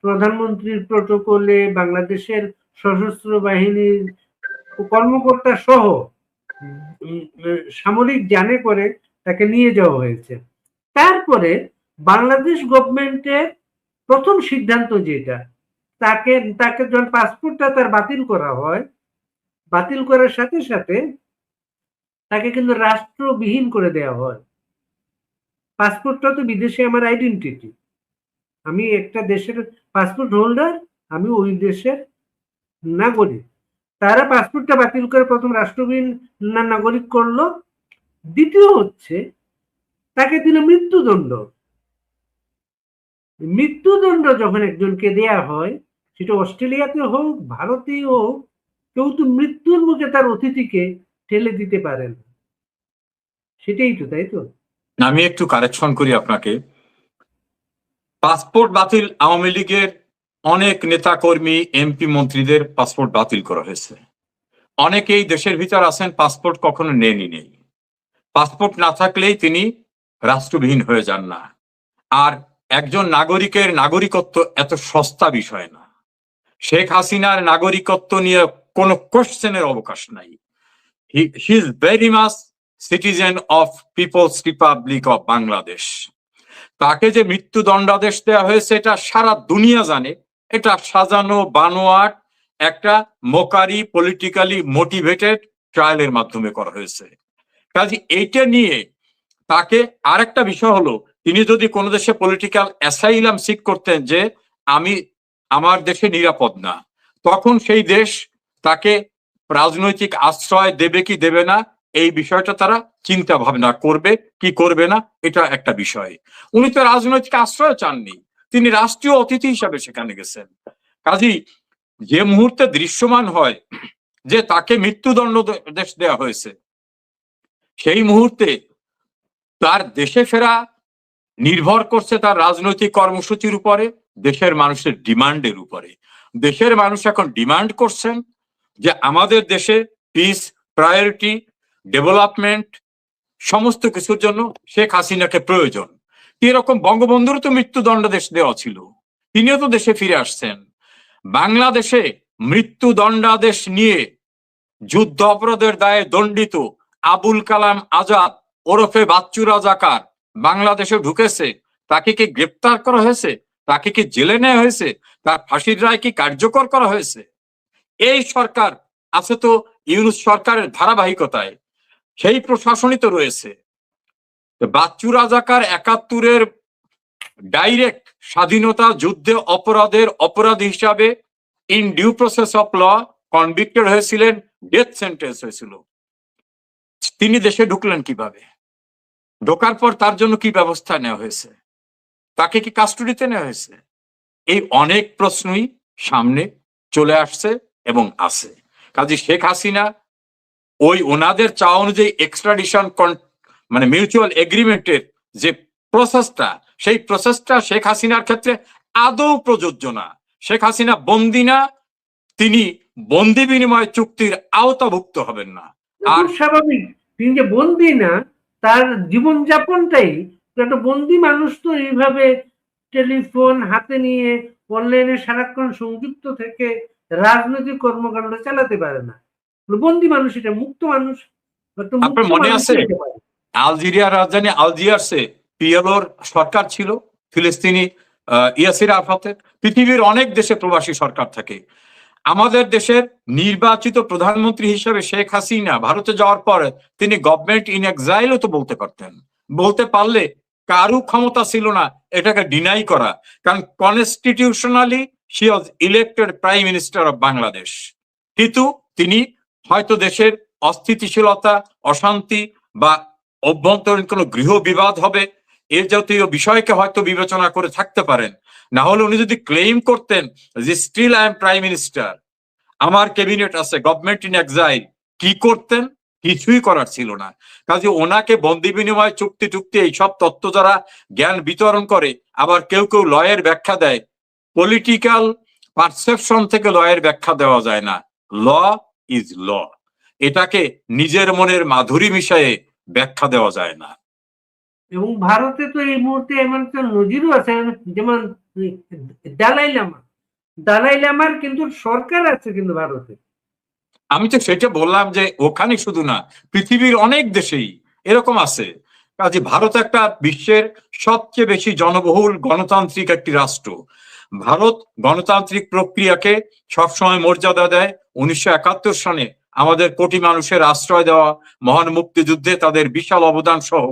প্রধানমন্ত্রীর প্রোটোকলে বাংলাদেশের সশস্ত্র বাহিনীর কর্মকর্তা সহ সামরিক যানে করে তাকে নিয়ে যাওয়া হয়েছে। তারপরে বাংলাদেশ গভর্নমেন্টের প্রথম সিদ্ধান্ত যেটা, তাকে যখন পাসপোর্টটা তার বাতিল করা হয়, বাতিল করার সাথে সাথে তাকে কিন্তু রাষ্ট্রবিহীন করে দেওয়া হয়। পাসপোর্টটা তো বিদেশে আমার আইডেন্টিটি, আমি একটা দেশের পাসপোর্ট হোল্ডার, আমি ওই দেশের নাগরিক। তারা পাসপোর্টটা বাতিল করে প্রথম রাষ্ট্রবিহীন নাগরিক করলো। দ্বিতীয় হচ্ছে তাকে দিল মৃত্যুদণ্ড। মৃত্যুদণ্ড যখন একজনকে দেয়া হয়, সেটা অস্ট্রেলিয়াতে হোক ভারতেই হোক, কেউ তো মৃত্যুর মুখে তার অতিথিকে ঠেলে দিতে পারেন, সেটাই তো, তাই তো? আমি একটু কারেকশন করি আপনাকে। পাসপোর্ট বাতিল আওয়ামী লীগের অনেক নেতা কর্মী এমপি মন্ত্রীদের পাসপোর্ট বাতিল করা হয়েছে। অনেকেই দেশের ভিতর আছেন পাসপোর্ট কখনো নেই। পাসপোর্ট না থাকলেই তিনি রাষ্ট্রবিহীন হয়ে যান না। আর একজন নাগরিকের নাগরিকত্ব এত সস্তা বিষয় না। শেখ হাসিনার নাগরিকত্ব নিয়ে কোনো কোশ্চেনের অবকাশ নাই। He is very much citizen of People's Republic of Bangladesh. তাকে যে মৃত্যুদণ্ডাদেশ দেওয়া হয়েছে এটা সারা দুনিয়া জানে, এটা সাজানো বানোয়াট একটা মোকারি পলিটিক্যালি মোটিভেটেড ট্রায়ালের মাধ্যমে করা হয়েছে। কাজে এইটা নিয়ে তাকে আরেকটা বিষয় হলো, তিনি যদি কোনো দেশে পলিটিক্যাল অ্যাসাইলাম সিক করতেন যে আমি আমার দেশে নিরাপদ না, তখন সেই দেশ তাকে রাজনৈতিক আশ্রয় দেবে কি দেবে না এই বিষয়টা তারা চিন্তা ভাবনা করবে কি করবে না, এটা একটা বিষয়। উনি তো রাজনৈতিক আশ্রয় চাননি, তিনি রাষ্ট্রীয় অতিথি হিসাবে সেখানে গেছেন। কাজেই যে মুহূর্তে দৃশ্যমান হয় যে তাকে মৃত্যুদণ্ড দেওয়া হয়েছে, সেই মুহূর্তে তার দেশে ফেরা নির্ভর করছে তার রাজনৈতিক কর্মসূচির উপরে, দেশের মানুষের ডিমান্ডের উপরে। দেশের মানুষ এখন ডিমান্ড করছেন যে আমাদের দেশে পিস, প্রায়োরিটি, ডেভেলপমেন্ট সমস্ত কিছুর জন্য শেখ হাসিনাকে প্রয়োজন। এরকম বঙ্গবন্ধুরও তো মৃত্যুদণ্ডাদেশ দেওয়া ছিল, তিনিও তো দেশে ফিরে আসছেন। বাংলাদেশে মৃত্যুদণ্ডাদেশ নিয়ে যুদ্ধ অপরাধের দায়ে দণ্ডিত আবুল কালাম আজাদ ওরফে বাচ্চু রাজাকার বাংলাদেশে ঢুকেছে, তাকে কি গ্রেপ্তার করা হয়েছে? তাকে কি জেলে নেওয়া হয়েছে? তার ফাঁসির রায় কি কার্যকর করা হয়েছে? এই সরকার আছে তো ইউনূস সরকারের ধারাবাহিকতায়, সেই প্রশাসনই তো রয়েছে। বাচ্চু রাজাকার ৭১-এর ডাইরেক্ট স্বাধীনতা যুদ্ধে অপরাধের অপরাধী হিসাবে in due process of law convicted হয়েছিলেন, ডেথ সেন্টেন্স হয়েছিল। তিনি দেশে ঢুকলেন কিভাবে? ঢোকার পর তার জন্য কি ব্যবস্থা নেওয়া হয়েছে? তাকে কি কাস্টডিতে নেওয়া হয়েছে? এই অনেক প্রশ্নই সামনে চলে আসছে এবং আছে। কাজে শেখ হাসিনা ওই ওনাদের চাওয়া অনুযায়ী এক্সট্রাডিশন মানে মিউচুয়াল এগ্রিমেন্টের যে প্রসেসটা, সেই প্রসেসটা শেখ হাসিনার ক্ষেত্রে আদৌ প্রযোজ্য না। শেখ হাসিনা বন্দী না, তিনি বন্দি বিনিময় চুক্তির আওতাভুক্ত হবেন না। আর খুব স্বাভাবিক, তিনি যে বন্দি না, তার জীবনযাপনটাই একটা বন্দি মানুষ তো এইভাবে টেলিফোন হাতে নিয়ে অনলাইনে সারাক্ষণ সংযুক্ত থেকে রাজনৈতিক কর্মকাণ্ড চালাতে পারে না। বন্দি মানুষ, এটা মুক্ত মানুষ। একটা মুক্ত আপনার মনে মানুষ আছে হতে পারে। আলজেরিয়ার রাজধানী আলজিয়ার্সে পিএলওর সরকার ছিল, ফিলিস্তিনি ইয়াসির আরাফাতের। পৃথিবীর অনেক দেশে প্রবাসী সরকার থাকে। আমাদের দেশের নির্বাচিত প্রধানমন্ত্রী হিসেবে শেখ হাসিনা ভারতে যাওয়ার পর তিনি গভর্নমেন্ট ইন এক্সাইলও তো বলতে পারতেন। বলতে পারলে কারু ক্ষমতা ছিল না এটাকে ডিনাই করা, কারণ constitutionally she was elected prime minister of Bangladesh. কিন্তু তিনি হয়তো দেশের অস্থিতিশীলতা, অশান্তি বা অভ্যন্তরীণ কোনো গৃহ বিবাদ হবে এর জাতীয় বিষয়কে হয়তো বিবেচনা করে থাকতে পারেন। না হলে উনি যদি ক্লেম করতেন যে still I am prime minister, আমার ক্যাবিনেট আছে, গভর্নমেন্ট ইন এক্সাইল, কি করতেন? কিছুই করার ছিল না। কাজে ওনাকে বন্দি বিনিময় চুক্তি টুক্তি এইসব তত্ত্ব যারা জ্ঞান বিতরণ করে, আবার কেউ কেউ লয়ের ব্যাখ্যা দেয়, পলিটিক্যাল পারসেপশন থেকে লয়ের ব্যাখ্যা দেওয়া যায় না। ল ইজ ল, এটাকে নিজের মনের মাধুরী মিশায়ে ব্যাখ্যা দেওয়া যায় না। এবং ভারতে তো এই মুহূর্তে এমন একটা নজিরও আছে, যেমন দালাই লামার কিন্তু সরকার আছে কিন্তু ভারতে। আমি তো সেটা বললাম যে ওখানে শুধু না, পৃথিবীর অনেক দেশেই এরকম আছে। কাজে ভারত একটা বিশ্বের সবচেয়ে বেশি জনবহুল গণতান্ত্রিক একটি রাষ্ট্র। ভারত গণতান্ত্রিক প্রক্রিয়াকে সবসময় মর্যাদা দেয়। 1971 সনে আমাদের কোটি মানুষের আশ্রয় দেওয়া, মহান মুক্তিযুদ্ধে তাদের বিশাল অবদান সহ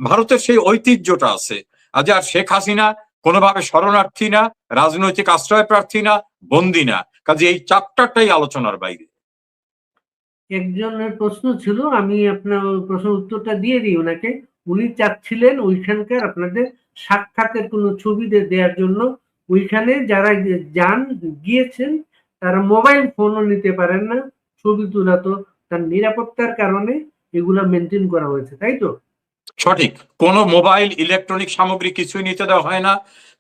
ভারতের সেই ঐতিহ্যটা আছে। আজ আর শেখ হাসিনা কোনোভাবে শরণার্থী না, রাজনৈতিক আশ্রয় প্রার্থী না, বন্দী না। কাজে এই চ্যাপ্টারটাই আলোচনার বাইরে। একজনের প্রশ্ন ছিল, আমি আপনার প্রশ্ন উত্তরটা দিয়ে দিই ওনাকে। উনি চাচ্ছিলেন ওইখানকার আপনাদের সাক্ষাতের কোনো ছবি দেওয়ার জন্য। ওইখানে যারা গিয়েছেন তারা মোবাইল ফোনও নিতে পারেন না, ছবি তোলা তো তার নিরাপত্তার কারণে এগুলা মেনটেন করা হয়েছে, তাই তো? সঠিক, কোনো মোবাইল ইলেকট্রনিক সামগ্রী কিছুই নিতে দেওয়া হয় না,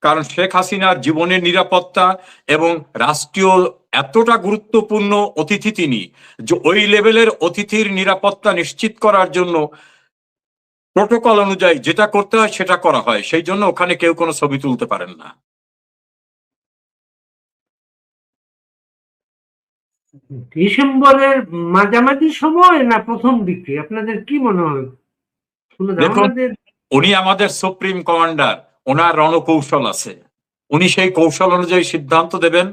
কারণ শেখ হাসিনার জীবনের নিরাপত্তা এবং রাষ্ট্রীয় এতটা গুরুত্বপূর্ণ অতিথি তিনি যে ওই লেভেলের অতিথির নিরাপত্তা নিশ্চিত করার জন্য প্রোটোকল অনুযায়ী যেটা করতে হয় সেটা করা হয়। সেই জন্য ওখানে কেউ কোনো ছবি তুলতে পারেন না। ডিসেম্বরের মাঝামাঝি সময় না প্রথম দিকে, আপনাদের কি মনে হয়? দেখুন, উনি আমাদের সুপ্রিম কমান্ডার, ওনার রণকৌশল আছে, উনি সেই কৌশল অনুযায়ী সিদ্ধান্ত দেবেন।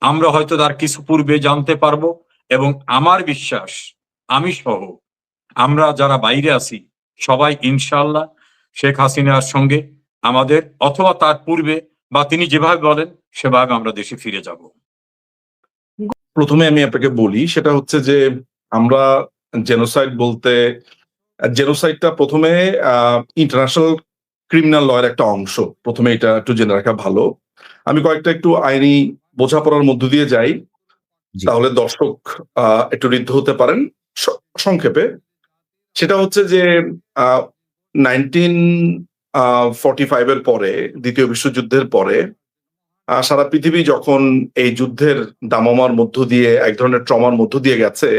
আমরা হয়তো তার কিছু পূর্বে জানতে পারবো, এবং আমার বিশ্বাস আমি সহ আমরা যারা বাইরে আছি সবাই ইনশাআল্লাহ শেখ হাসিনার সঙ্গে আমাদের অথবা তার পূর্বে বা তিনি যেভাবে বলেন সেভাবে আমরা দেশে ফিরে যাব। প্রথমে আমি আপনাকে বলি, সেটা হচ্ছে যে আমরা জেনোসাইড বলতে, জেনোসাইডটা প্রথমে ইন্টারন্যাশনাল ক্রিমিনাল লয়ের একটা অংশ। প্রথমে এটা একটু জেনে রাখা ভালো। আমি কয়েকটা একটু আইনি বোঝাপড়ার মধ্য দিয়ে যাই, তাহলে দর্শক একটু ঋদ্ধ হতে পারেন। সংক্ষেপে সেটা হচ্ছে যে 1945 এর পরে, দ্বিতীয় বিশ্বযুদ্ধের পরে সারা পৃথিবী যখন এই যুদ্ধের দামামার মধ্য দিয়ে, এক ধরনের ট্রমার মধ্য দিয়ে গেছে,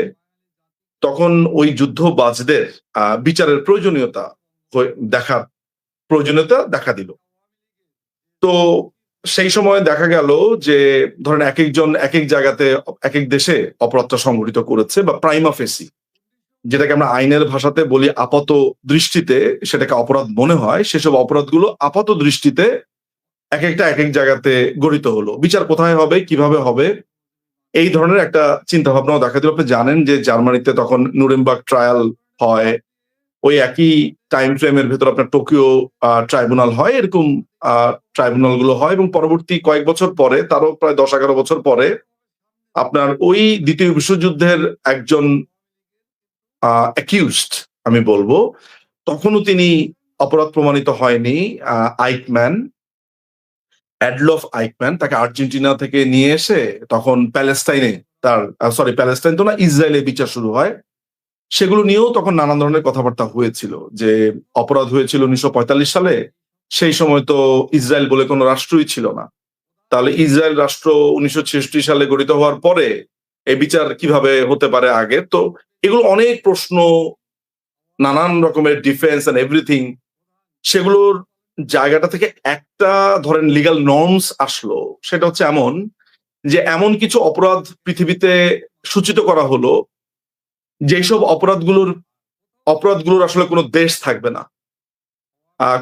তখন ওই যুদ্ধবাজদের বিচারের প্রয়োজনীয়তা দেখা দিল। তো সেই সময় দেখা গেল যে ধরেন এক একজন এক এক জায়গাতে এক এক দেশে অপরাধটা সংঘটিত করেছে, বা প্রাইমা ফেসি, যেটাকে আমরা আইনের ভাষাতে বলি আপাত দৃষ্টিতে সেটাকে অপরাধ মনে হয়, সেসব অপরাধগুলো আপাত দৃষ্টিতে এক একটা এক এক জায়গাতে গঠিত হলো। বিচার কোথায় হবে, কিভাবে হবে, এই ধরনের একটা চিন্তা ভাবনাও দেখা দিল। আপনি জানেন যে জার্মানিতে তখন নুরেমবার্গ ট্রায়াল হয়, ওই একই টাইম ফ্রেমের ভেতর আপনার টোকিও ট্রাইব্যুনাল হয়, এরকম ট্রাইব্যুনাল গুলো হয়। এবং পরবর্তী কয়েক বছর পরে, তারও প্রায় 10-11 বছর পরে, আপনার ওই দ্বিতীয় বিশ্বযুদ্ধের একজন অ্যাকিউজড আমি বলবো, তখনও তিনি অপরাধ প্রমাণিত হয়নি। আইকম্যান, অ্যাডলফ আইকম্যান, তাকে আর্জেন্টিনা থেকে নিয়ে এসে তখন প্যালেস্টাইনে প্যালেস্টাইন তো না, ইসরায়েলে বিচার শুরু হয়। সেগুলো নিয়েও তখন নানান ধরনের কথাবার্তা হয়েছিল, যে অপরাধ হয়েছিল 1945 সালে, সেই সময় তো ইসরায়েল বলে কোনো রাষ্ট্রই ছিল না, তাহলে ইসরায়েল রাষ্ট্র 1966 সালে গঠিত হওয়ার পরে এই বিচার কিভাবে হতে পারে আগে। তো এগুলো অনেক প্রশ্ন, নানান রকমের ডিফেন্স এন্ড এভরিথিং, সেগুলোর জায়গাটা থেকে একটা ধরেন লিগ্যাল নর্মস আসলো। সেটা হচ্ছে এমন যে এমন কিছু অপরাধ পৃথিবীতে সূচিত করা হলো যেসব অপরাধগুলোর আসলে কোনো দেশ থাকবে না,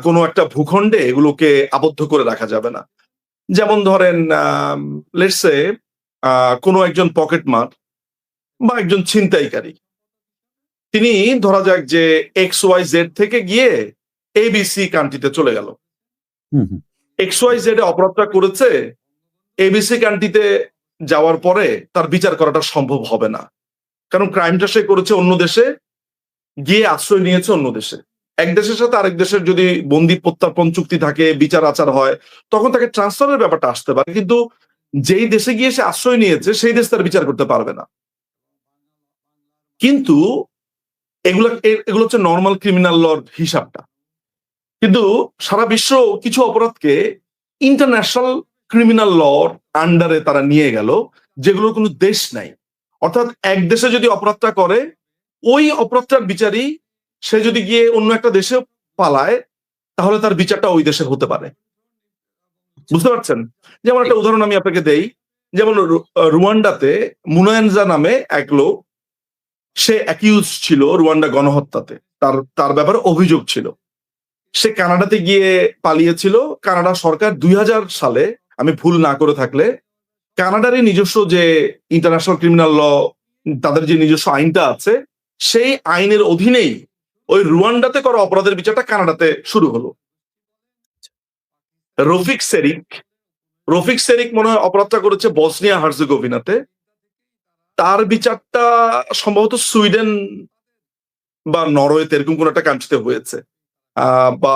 কোনো একটা ভূখণ্ডে এগুলোকে আবদ্ধ করে রাখা যাবে না। যেমন ধরেন লেটস সে কোনো একজন পকেটমার বা একজন ছিনতাইকারী, তিনি ধরা যাক যে XYZ থেকে গিয়ে ABC কান্ট্রিতে চলে গেল, XYZ এ অপরাধটা করেছে, ABC কান্ট্রিতে যাওয়ার পরে তার বিচার করাটা সম্ভব হবে না, কারণ ক্রাইমটা সে করেছে অন্য দেশে, গিয়ে আশ্রয় নিয়েছে অন্য দেশে। এক দেশের সাথে আরেক দেশের যদি বন্দি প্রত্যার্পণ চুক্তি থাকে, বিচার আচার হয়, তখন তাকে ট্রান্সফারের ব্যাপারটা আসতে পারে, কিন্তু যেই দেশে গিয়ে সে আশ্রয় নিয়েছে সেই দেশ তার বিচার করতে পারবে না। কিন্তু এগুলো হচ্ছে নর্মাল ক্রিমিনাল লর হিসাবটা, কিন্তু সারা বিশ্ব কিছু অপরাধকে ইন্টারন্যাশনাল ক্রিমিনাল লর আন্ডারে তারা নিয়ে গেল, যেগুলোর কোনো দেশ নাই। অর্থাৎ এক দেশে যদি অপরাধটা করে, ওই অপরাধটার বিচারই সে যদি গিয়ে অন্য একটা দেশে পালায়, তাহলে তার বিচারটা ওই দেশে হতে পারে। বুঝতে পারছেন? যেমন একটা উদাহরণ আমি আপনাকে দেই, যেমন রুয়ান্ডাতে মুনায়েনজা নামে এক লোক, সে অ্যাকিউজ ছিল রুয়ান্ডা গণহত্যাতে, তার ব্যাপারে অভিযোগ ছিল। সে কানাডাতে গিয়ে পালিয়েছিল। কানাডা সরকার 2000 সালে, আমি ভুল না করে থাকলে, কানাডারই নিজস্ব যে ইন্টারন্যাশনাল ক্রিমিনাল ল, তাদের যে নিজস্ব আইনটা আছে, সেই আইনের অধীনেই ওই রুয়ান্ডাতে করা অপরাধের বিচারটা কানাডাতে শুরু হলো। রফিক সেরিক মনে হয় অপরাধটা করেছে বসনিয়া হার্জেগোভিনাতে, তার বিচারটা সম্ভবত সুইডেন বা নরওয়েতে এরকম কোন একটা কান্ট্রিতে হয়েছে। বা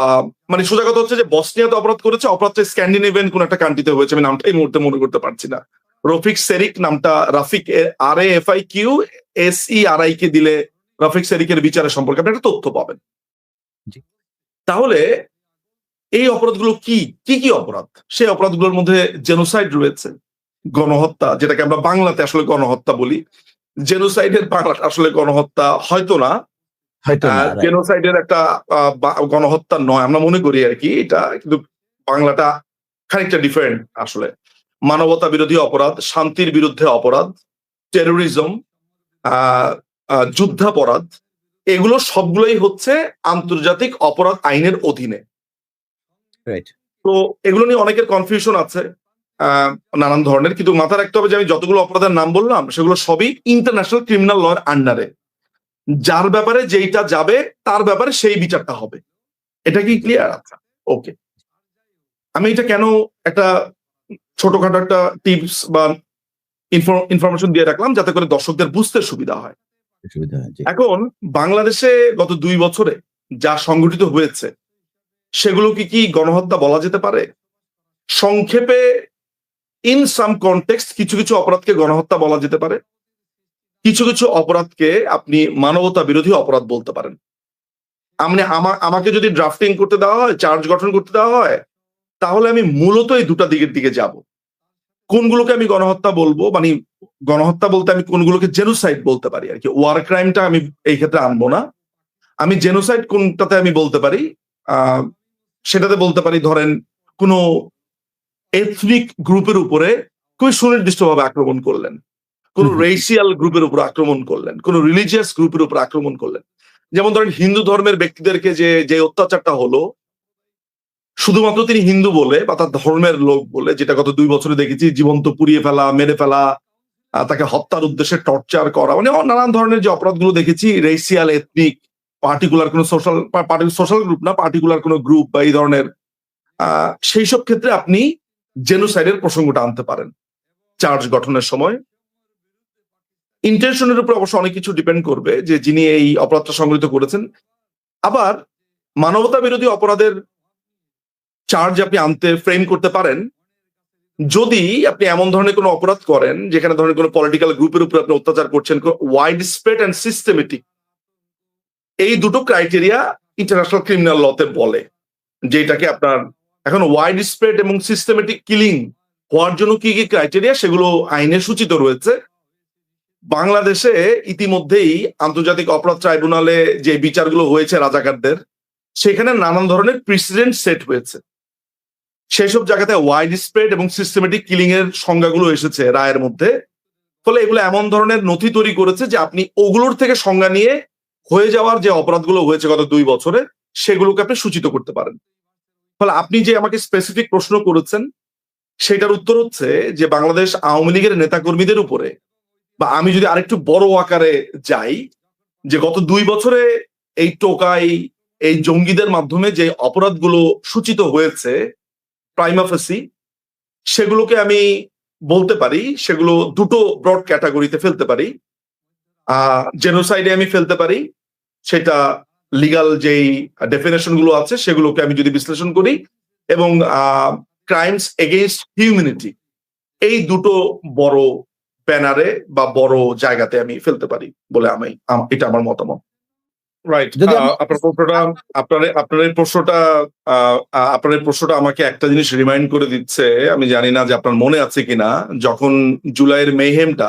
মানে সোজা কথা হচ্ছে যে বসনিয়াতে অপরাধ করেছে, অপরাধটা স্ক্যান্ডিনেভিয়ান কোন একটা কান্ট্রিতে হয়েছে, আমি নামটা এই মুহূর্তে মনে করতে পারছি না। রফিক সেরিক নামটা, রাফিক RAFIQSERIK দিলে রফিক সেরিকের বিচারের সম্পর্কে আপনি একটা তথ্য পাবেন। তাহলে এই অপরাধগুলো কি কি অপরাধ? সেই অপরাধগুলোর মধ্যে জেনোসাইড রয়েছে, গণহত্যা, যেটাকে আমরা বাংলাতে আসলে গণহত্যা বলি। জেনোসাইডের বাংলাটা আসলে গণহত্যা হয়তো না, জেনোসাইডের একটা গণহত্যা নয় আমরা মনে করি আর কি এটা, কিন্তু বাংলাটা খানিকটা ডিফারেন্ট আসলে। মানবতা বিরোধী অপরাধ, শান্তির বিরুদ্ধে অপরাধ, টেরোরিজম, যুদ্ধাপরাধ, এগুলো সবগুলোই হচ্ছে আন্তর্জাতিক অপরাধ আইনের অধীনে। তো এগুলো নিয়ে অনেকের কনফিউশন আছে নানান ধরনের, কিন্তু মাথায় রাখতে হবে যে আমি যতগুলো অপরাধের নাম বললাম সেগুলো সবই ইন্টারন্যাশনাল ক্রিমিনাল লর আন্ডারে। যার ব্যাপারে যেইটা যাবে তার ব্যাপারে সেই বিচারটা হবে। এটা কি ক্লিয়ার? আচ্ছা, ওকে। আমি এটা কেন একটা ছোটখাটো একটা টিপস বা ইনফরমেশন দিয়ে রাখলাম, যাতে করে দর্শকদের বুঝতে সুবিধা হয়। এখন বাংলাদেশে গত 2 বছরে যা সংঘটিত হয়েছে সেগুলো কি গণহত্যা বলা যেতে পারে? সংক্ষেপে, ইন সাম কনটেক্সট, কিছু কিছু অপরাধকে গণহত্যা বলা যেতে পারে, কিছু কিছু অপরাধকে আপনি মানবতা বিরোধী অপরাধ বলতে পারেন। আমাকে যদি ড্রাফটিং করতে দেওয়া হয়, চার্জ গঠন করতে দেওয়া হয়, তাহলে আমি মূলত এই দুটা দিকের দিকে যাব। কোনগুলোকে আমি গণহত্যা বলবো, মানে গণহত্যা বলতে আমি কোনগুলোকে জেনোসাইড বলতে পারি আর কি। ওয়ার ক্রাইমটা আমি এই ক্ষেত্রে আনবো না। আমি জেনোসাইড কোনটাতে আমি বলতে পারি, সেটাতে বলতে পারি ধরেন কোন এথনিক গ্রুপের উপরে খুবই সুনির্দিষ্টভাবে আক্রমণ করলেন, কোন রেসিয়াল গ্রুপের উপর আক্রমণ করলেন, কোন রিলিজিয়াস গ্রুপের উপর আক্রমণ করলেন। যেমন ধরেন হিন্দু ধর্মের ব্যক্তিদেরকে যে অত্যাচারটা হলো, শুধুমাত্র তিনি হিন্দু বলে বা তার ধর্মের লোক বলে, যেটা গত 2 বছরে দেখেছি, জীবন্ত পুড়িয়ে ফেলা, মেরে ফেলা, তাকে হত্যার উদ্দেশ্যে টর্চার করা, মানে নানান ধরনের যে অপরাধগুলো দেখেছি, রেসিয়াল, এথনিক, পার্টিকুলার কোন সোশ্যাল গ্রুপ না, পার্টিকুলার কোন গ্রুপ বা এই ধরনের, সেই সব ক্ষেত্রে আপনি জেনোসাইডের প্রসঙ্গটা আনতে পারেন চার্জ গঠনের সময়। ইন্টেনশনের উপর অবশ্য অনেক কিছু ডিপেন্ড করবে যে যিনি এই অপরাধটা সংঘটিত করেছেন। আবার মানবতা বিরোধী অপরাধের চার্জ আপনি আনতে ফ্রেম করতে পারেন যদি আপনি এমন ধরনের কোনো অপরাধ করেন যেখানে ধরেন কোনো পলিটিক্যাল গ্রুপের উপর আপনি অত্যাচার করছেন, ওয়াইড স্প্রেড অ্যান্ড সিস্টেমেটিক, এই দুটো ক্রাইটেরিয়া ইন্টারন্যাশনাল ক্রিমিনাল লতে বলে, যেটাকে আপনার এখন ওয়াইড স্প্রেড এবং সিস্টেমেটিক কিলিং হওয়ার জন্য কি কি ক্রাইটেরিয়া সেগুলো আইনে সূচিত রয়েছে। বাংলাদেশে ইতিমধ্যেই আন্তর্জাতিক অপরাধ ট্রাইব্যুনালে যে বিচারগুলো হয়েছে রাজাকারদের, সেখানে নানান ধরনের প্রিসিডেন্ট সেট হয়েছে। সেই সব জায়গাতে ওয়াইড স্প্রেড এবং সিস্টেমেটিক কিলিং এর সংজ্ঞাগুলো এসেছে রায়ের মধ্যে। ফলে এগুলো এমন ধরনের নথি তৈরি করেছে যে আপনি ওগুলোর থেকে সংজ্ঞা নিয়ে হয়ে যাওয়ার যে অপরাধগুলো হয়েছে গত 2 বছরে সেগুলোকে আপনি সূচিত করতে পারেন। ফলে আপনি যে আমাকে স্পেসিফিক প্রশ্ন করেছেন সেটার উত্তর হচ্ছে যে বাংলাদেশ আওয়ামী লীগের নেতাকর্মীদের উপরে, বা আমি যদি আরেকটু বড় আকারে যাই, যে গত 2 বছরে এই টোকাই এই জঙ্গিদের মাধ্যমে যে অপরাধগুলো সূচিত হয়েছে প্রাইমা ফেসি, সেগুলোকে আমি বলতে পারি সেগুলো দুটো ব্রড ক্যাটাগরিতে ফেলতে পারি। জেনোসাইডে আমি ফেলতে পারি, সেটা লিগাল যেই ডেফিনেশন গুলো আছে সেগুলোকে আমি যদি বিশ্লেষণ করি, এবং ক্রাইমস এগেইনস্ট হিউম্যানিটি, এই দুটো বড় ব্যানারে বা বড় জায়গাতে আমি ফেলতে পারি বলে এটা আমার মতামত। রাইট। আপনার এই প্রশ্নটা আমাকে একটা জিনিস রিমাইন্ড করে দিচ্ছে, আমি জানি না যে আপনার মনে আছে কিনা, যখন জুলাইয়ের মেহেমটা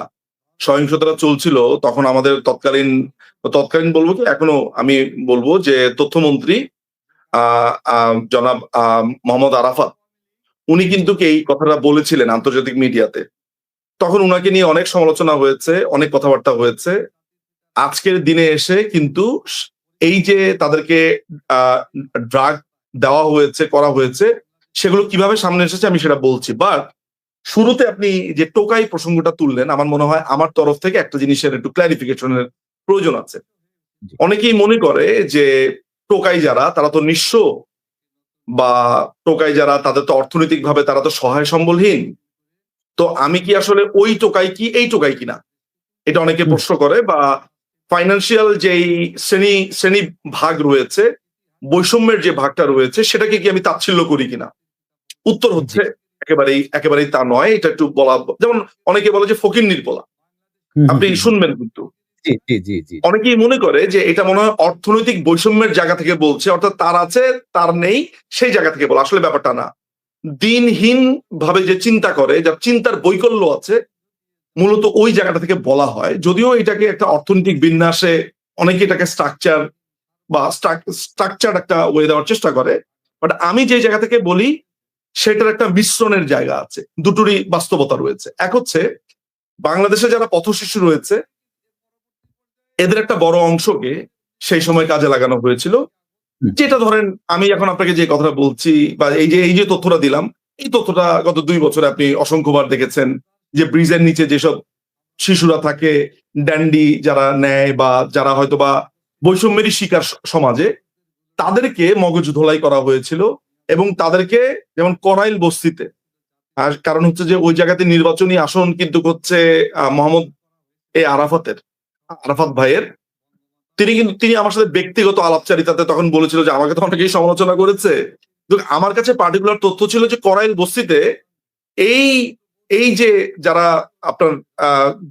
সহিংসতা চলছিল তখন আমাদের তৎকালীন বলবো কি এখনো আমি বলবো যে তথ্যমন্ত্রী জনাব মোহাম্মদ আরাফাত, উনি কিন্তু এই কথাটা বলেছিলেন আন্তর্জাতিক মিডিয়াতে। তখন উনাকে নিয়ে অনেক সমালোচনা হয়েছে, অনেক কথাবার্তা হয়েছে। আজকের দিনে এসে কিন্তু এই যে তাদেরকে ড্রাগ দেওয়া হয়েছে, করা হয়েছে, সেগুলো কিভাবে সামনে এসেছে আমি সেটা বলছি। বাট শুরুতে আপনি যে টোকাই প্রসঙ্গটা তুললেন, আমার মনে হয় আমার তরফ থেকে একটা জিনিসের একটু ক্ল্যারিফিকেশনের প্রয়োজন আছে। অনেকেই মনে করে যে টোকাই যারা তারা তো নিঃস্ব, বা টোকাই যারা তাদের তো অর্থনৈতিকভাবে তারা তো সহায় সম্বলহীন। তো আমি কি আসলে ওই টোকাই কি এই টোকাই কিনা, এটা অনেকে প্রশ্ন করে। বা ফাইন্যান্সিয়াল যেই শ্রেণী ভাগ রয়েছে, বৈষম্যের যে ভাগটা রয়েছে, সেটাকে কি আমি তাচ্ছিল্য করি কিনা। উত্তর হচ্ছে একেবারেই তা নয়। এটা একটু বলা, যেমন অনেকে বলে যে ফকিন্নির বলা, আপনি শুনবেন কিন্তু অনেকেই মনে করে যে এটা মনে হয় অর্থনৈতিক বৈষম্যের জায়গা থেকে বলছে, অর্থাৎ তার আছে তার নেই সেই জায়গা থেকে বলা। আসলে ব্যাপারটা না। দিনহীন ভাবে যে চিন্তা করে, যার চিন্তার বৈকল্য আছে, মূলত ওই জায়গাটা থেকে বলা হয়। যদিও এটাকে একটা অর্থনৈতিক বিন্যাসে অনেকে এটাকে স্ট্রাকচার একটা ওয়ে দেওয়ার চেষ্টা করে, বাট আমি যে জায়গা থেকে বলি সেটার একটা মিশ্রণের জায়গা আছে, দুটোরই বাস্তবতা রয়েছে। এক হচ্ছে বাংলাদেশে যারা পথশিশু রয়েছে এদের একটা বড় অংশকে সেই সময় কাজে লাগানো হয়েছিল। যেটা ধরেন আমি এখন আপনাকে যে কথাটা বলছি, বা এই যে তথ্যটা দিলাম, এই তথ্যটা গত 2 বছরে আপনি অসংখ্যবার দেখেছেন যে ব্রিজের নিচে যেসব শিশুরা থাকে, ড্যান্ডি যারা নেয়, বা যারা হয়তো বা বৈষম্যেরই শিকার সমাজে, তাদেরকে মগজ ধোলাই করা হয়েছিল। এবং তাদেরকে যেমন করাইল বস্তিতে, কারণ হচ্ছে যে ওই জায়গাতে নির্বাচনী আসন কিন্তু হচ্ছে মোহাম্মদ আরাফাত ভাইয়ের, তিনি আমার সাথে ব্যক্তিগত আলাপচারিতাতে তখন বলেছিল যে আমাকে তো অনেকেই সমালোচনা করেছে, আমার কাছে পার্টিকুলার তথ্য ছিল যে করাইল বস্তিতে এই যে যারা আপনার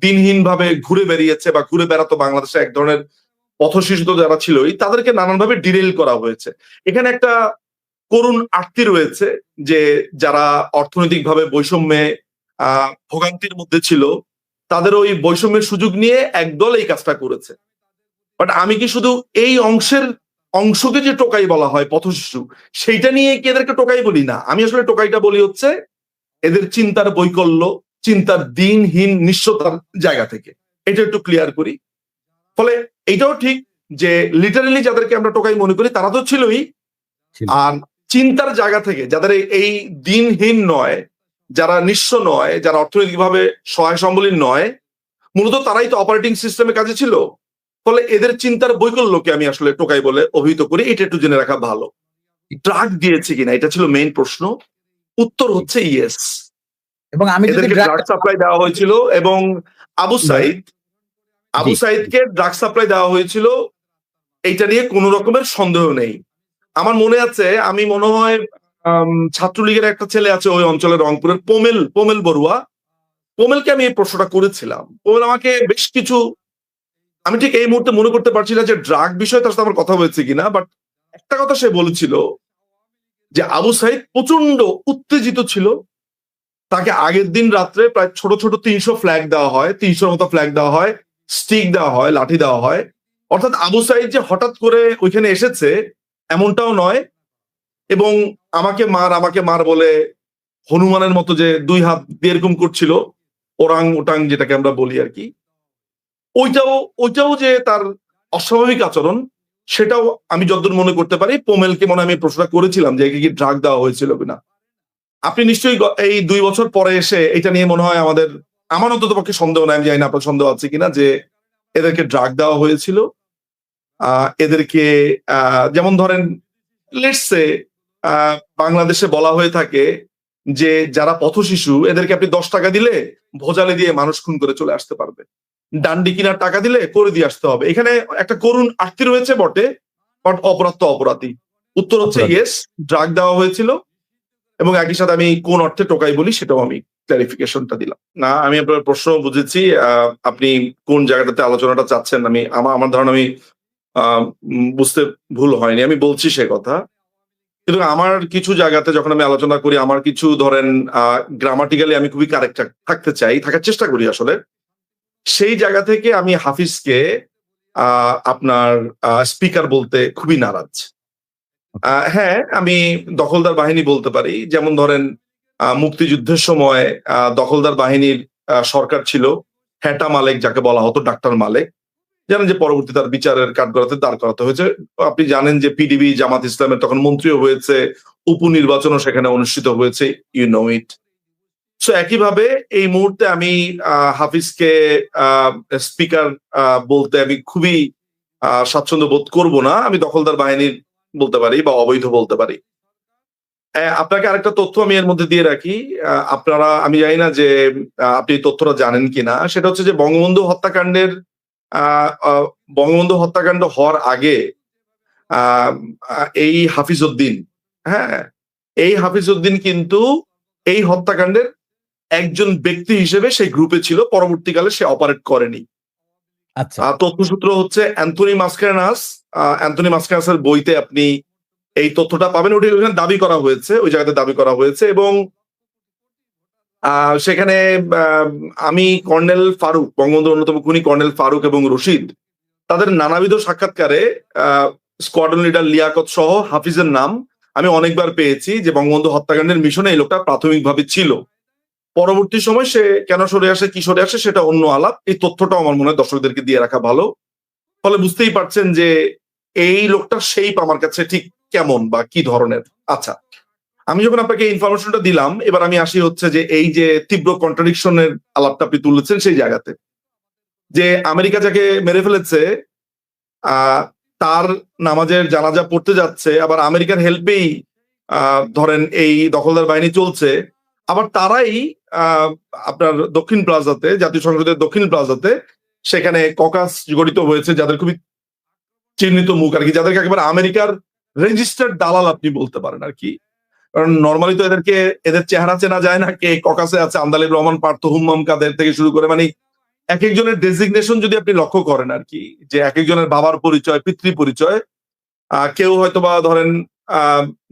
দিনহীন ভাবে ঘুরে বেরিয়েছে বা ঘুরে বেড়াতো বাংলাদেশে, এক ধরনের পথশিশু যারা ছিল, তাদেরকে নানানভাবে ডিরেল করা হয়েছে। এখানে একটা করুণ আর্তি রয়েছে যে যারা অর্থনৈতিকভাবে বৈষম্যে ভোগান্তির মধ্যে ছিল, তাদের ওই বৈষম্যের সুযোগ নিয়ে একদল এই কাজটা করেছে। বাট আমি কি শুধু এই অংশকে যে টোকাই বলা হয় পথশিশু, সেইটা নিয়ে কি এদেরকে টোকাই বলি না। আমি আসলে টোকাইটা বলি হচ্ছে এদের চিন্তার বৈকল্য, চিন্তার দিনহীন নিঃস্বতার জায়গা থেকে। এটা একটু ক্লিয়ার করি। ফলে এটাও ঠিক যে লিটারালি যাদেরকে আমরা টোকাই মনে করি তারা তো ছিলই, আর চিন্তার জায়গা থেকে যাদের এই দিনহীন নয়, যারা নিঃস্ব নয়, যারা অর্থনৈতিকভাবে সহায় সম্বলীন নয়, মূলত তারাই তো অপারেটিং সিস্টেমে কাজে ছিল। ফলে এদের চিন্তার বৈকল্যকে আমি আসলে টোকাই বলে অভিহিত করি। এটা একটু জেনে রাখা ভালো। ড্রাগ দিয়েছে কিনা এটা ছিল মেইন প্রশ্ন। উত্তর হচ্ছে ইয়েস। এবং আমি এদেরকে ড্রাগ সাপ্লাই দেওয়া হয়েছিল, এবং আবু সাইদকে ড্রাগ সাপ্লাই দেওয়া হয়েছিল, এইটা নিয়ে কোনো রকমের সন্দেহ নেই। আমার মনে আছে, আমি মনে হয় ছাত্রলীগের একটা ছেলে আছে ওই অঞ্চলের, রংপুরের পোমেল বড়ুয়া, পোমেলকে আমি এই প্রশ্নটা করেছিলাম। পোমেল আমাকে বেশ কিছু আমি ঠিক এই মুহূর্তে মনে করতে পারছি না যে ড্রাগ বিষয়ে তার সাথে আমার কথা হয়েছে কিনা, বাট একটা কথা সে বলেছিল যে আবু সাইদ প্রচন্ড উত্তেজিত ছিল। তাকে আগের দিন রাত্রে প্রায় ছোট ছোট 300 ফ্ল্যাগ দেওয়া হয়, 300 মতো ফ্ল্যাগ দেওয়া হয়, স্টিক দেওয়া হয়, লাঠি দেওয়া হয়। অর্থাৎ আবু সাইদ যে হঠাৎ করে ওইখানে এসেছে এমনটাও নয়। এবং আমাকে মার বলে হনুমানের মতো যে 2 হাত দিয়ে এরকম করছিল, ওরাং ওটাং যেটাকে আমরা বলি আর কি, ওইটাও যে তার অস্বাভাবিক আচরণ, সেটাও আমি যতদূর মনে করতে পারি পোমেলকে মনে হয় আমি প্রশ্নটা করেছিলাম যে একে কি ড্রাগ দেওয়া হয়েছিল কিনা। আপনি নিশ্চয়ই এই 2 বছর পরে এসে এটা নিয়ে মনে হয় আমার অন্তত পক্ষে সন্দেহ নাই, আমি জানি না আপনার সন্দেহ আছে কিনা, যে এদেরকে ড্রাগ দেওয়া হয়েছিল। এদেরকে যেমন ধরেন লেটস সে বাংলাদেশে বলা হয়ে থাকে যে যারা পথশিশু এদেরকে আপনি 10 টাকা দিলে ভোজালে দিয়ে মানুষ খুন করে চলে আসতে পারবে, ডান্ডি কিনার টাকা দিলে করে দিয়ে আসতে হবে। এখানে একটা করুণ আর্তি রয়েছে বটে, বাট অপরাধ তো অপরাধী। উত্তর হচ্ছে ইয়েস, ড্রাগ দেওয়া হয়েছিল। এবং একই সাথে আমি কোন অর্থে টোকাই বলি সেটাও আমি ক্লারিফিকেশনটা দিলাম। না, আমি আপনার প্রশ্ন বুঝেছি। আপনি কোন জায়গাটাতে আলোচনাটা চাচ্ছেন, আমার ধারণা আমি বুঝতে ভুল হয়নি, আমি বলছি সে কথা। কিন্তু আমার কিছু জায়গাতে যখন আমি আলোচনা করি, আমার কিছু ধরেন গ্রামাটিক্যালি আমি খুবই কারেক্ট থাকার চেষ্টা করি আসলে। সেই জায়গা থেকে আমি হাফিজকে আপনার স্পিকার বলতে খুবই নারাজ। হ্যাঁ, আমি দখলদার বাহিনী বলতে পারি। যেমন ধরেন মুক্তিযুদ্ধের সময় দখলদার বাহিনীর সরকার ছিল হেটা মালেক, যাকে বলা হতো ডাক্তার মালেক। জানেন যে পরবর্তী তার বিচারের কাঠগড়াতে দাঁড় করাতে হয়েছে। আপনি জানেন যে পিডিবি জামাত ইসলামের তখন মন্ত্রীও হয়েছে, উপনির্বাচনও সেখানে অনুষ্ঠিত হয়েছে, ইউ নো ইট। সো একইভাবে এই মুহূর্তে আমি হাফিজকে স্পিকার বলতে আমি খুবই স্বাচ্ছন্দ্য বোধ করবো না। আমি দখলদার বাহিনীর বলতে পারি বা অবৈধ বলতে পারি। আপনাকে আরেকটা তথ্য আমি এর মধ্যে দিয়ে রাখি, আপনারা, আমি জানি না যে আপনি এই তথ্যটা জানেন কিনা, সেটা হচ্ছে যে বঙ্গবন্ধু হত্যাকাণ্ড হওয়ার আগে এই হাফিজউদ্দিন, হ্যাঁ, এই হাফিজউদ্দিন কিন্তু এই হত্যাকাণ্ডের একজন ব্যক্তি হিসেবে সেই গ্রুপে ছিল। পরবর্তীকালে সে অপারেট করেনি। আচ্ছা, তথ্যসূত্র হচ্ছে অ্যান্থনি মাসকারেনাসের বইতে আপনি এই তথ্যটা পাবেন। ওটি ওখানে দাবি করা হয়েছে, ওই জায়গাতে দাবি করা হয়েছে। এবং সেখানে আমি কর্নেল ফারুক, বঙ্গবন্ধুর অন্যতম খুনি কর্নেল ফারুক এবং রশিদ, তাদের নানাবিধ সাক্ষাৎকারে স্কোয়াড্রন লিডার লিয়াকত সহ হাফিজের নাম আমি অনেকবার পেয়েছি যে বঙ্গবন্ধু হত্যাকাণ্ডের মিশনে এই লোকটা প্রাথমিকভাবে ছিল। পরবর্তী সময় সে কেন সরে আসে, কি সরে আসে, সেটা অন্য আলাপ। এই তথ্যটাও আমার মনে হয় দর্শকদেরকে দিয়ে রাখা ভালো। ফলে বুঝতেই পারছেন যে এই লোকটার শেপ আমার কাছে ঠিক কেমন বা কি ধরনের। আচ্ছা, আমি যখন আপনাকে ইনফরমেশনটা দিলাম, এবার আমি আসি হচ্ছে যে এই যে তীব্র কন্ট্রাডিকশনের আলাপটা আপনি তুলেছেন সেই জায়গাতে, যে আমেরিকা যাকে মেরে ফেলেছে তার নামাজের জানাজা পড়তে যাচ্ছে, আবার আমেরিকার হেল্পেই ধরেন এই দখলদার বাহিনী চলছে। আবার তারাই আপনার দক্ষিণ প্লাজাতে, জাতীয় সংসদের দক্ষিণ প্লাজাতে, সেখানে ককাস গঠিত হয়েছে যাদের খুবই চিহ্নিত মুখ আর কি, যাদেরকে একেবারে আমেরিকার রেজিস্টার্ড দালাল আপনি বলতে পারেন আর কি। কারণ নর্মালি তো এদের চেহারা চেনা যায় না, কে ককাসে আছে, আন্দালিব রহমান পার্থ, হুম্মাম কাদের থেকে শুরু করে, মানে এক একজনের ডেজিগনেশন যদি আপনি লক্ষ্য করেন আর কি, যে এক একজনের বাবার পরিচয়, পিতৃ পরিচয়। কেউ হয়তোবা ধরেন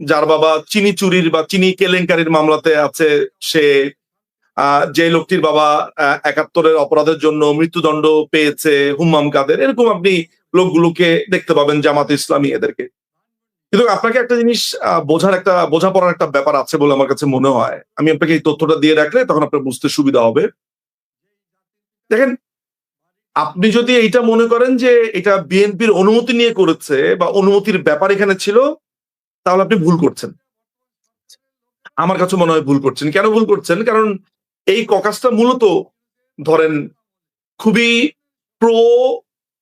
যার বাবা চিনি চুরির বা চিনি কেলেঙ্কারির মামলাতে আছে, সে যে লোকটির বাবা ৭১-এর অপরাধের জন্য মৃত্যুদণ্ড পেয়েছে, হুম্মাম কাদের, এরকম আপনি লোকগুলোকে দেখতে পাবেন, জামাত ইসলামী এদেরকে। কিন্তু আপনাকে একটা জিনিস বোঝাপড়ার একটা ব্যাপার আছে বলে আমার কাছে মনে হয়। আমি আপনাকে এই তথ্যটা দিয়ে রাখলে তখন আপনার বুঝতে সুবিধা হবে। দেখেন, আপনি যদি এইটা মনে করেন যে এটা বিএনপির অনুমতি নিয়ে করেছে বা অনুমতির ব্যাপার এখানে ছিল, তাহলে আপনি ভুল করছেন। আমার কাছে মনে হয় ভুল করছেন। কেন ভুল করছেন? কারণ এই ককাসটা মূলত ধরেন খুবই প্রো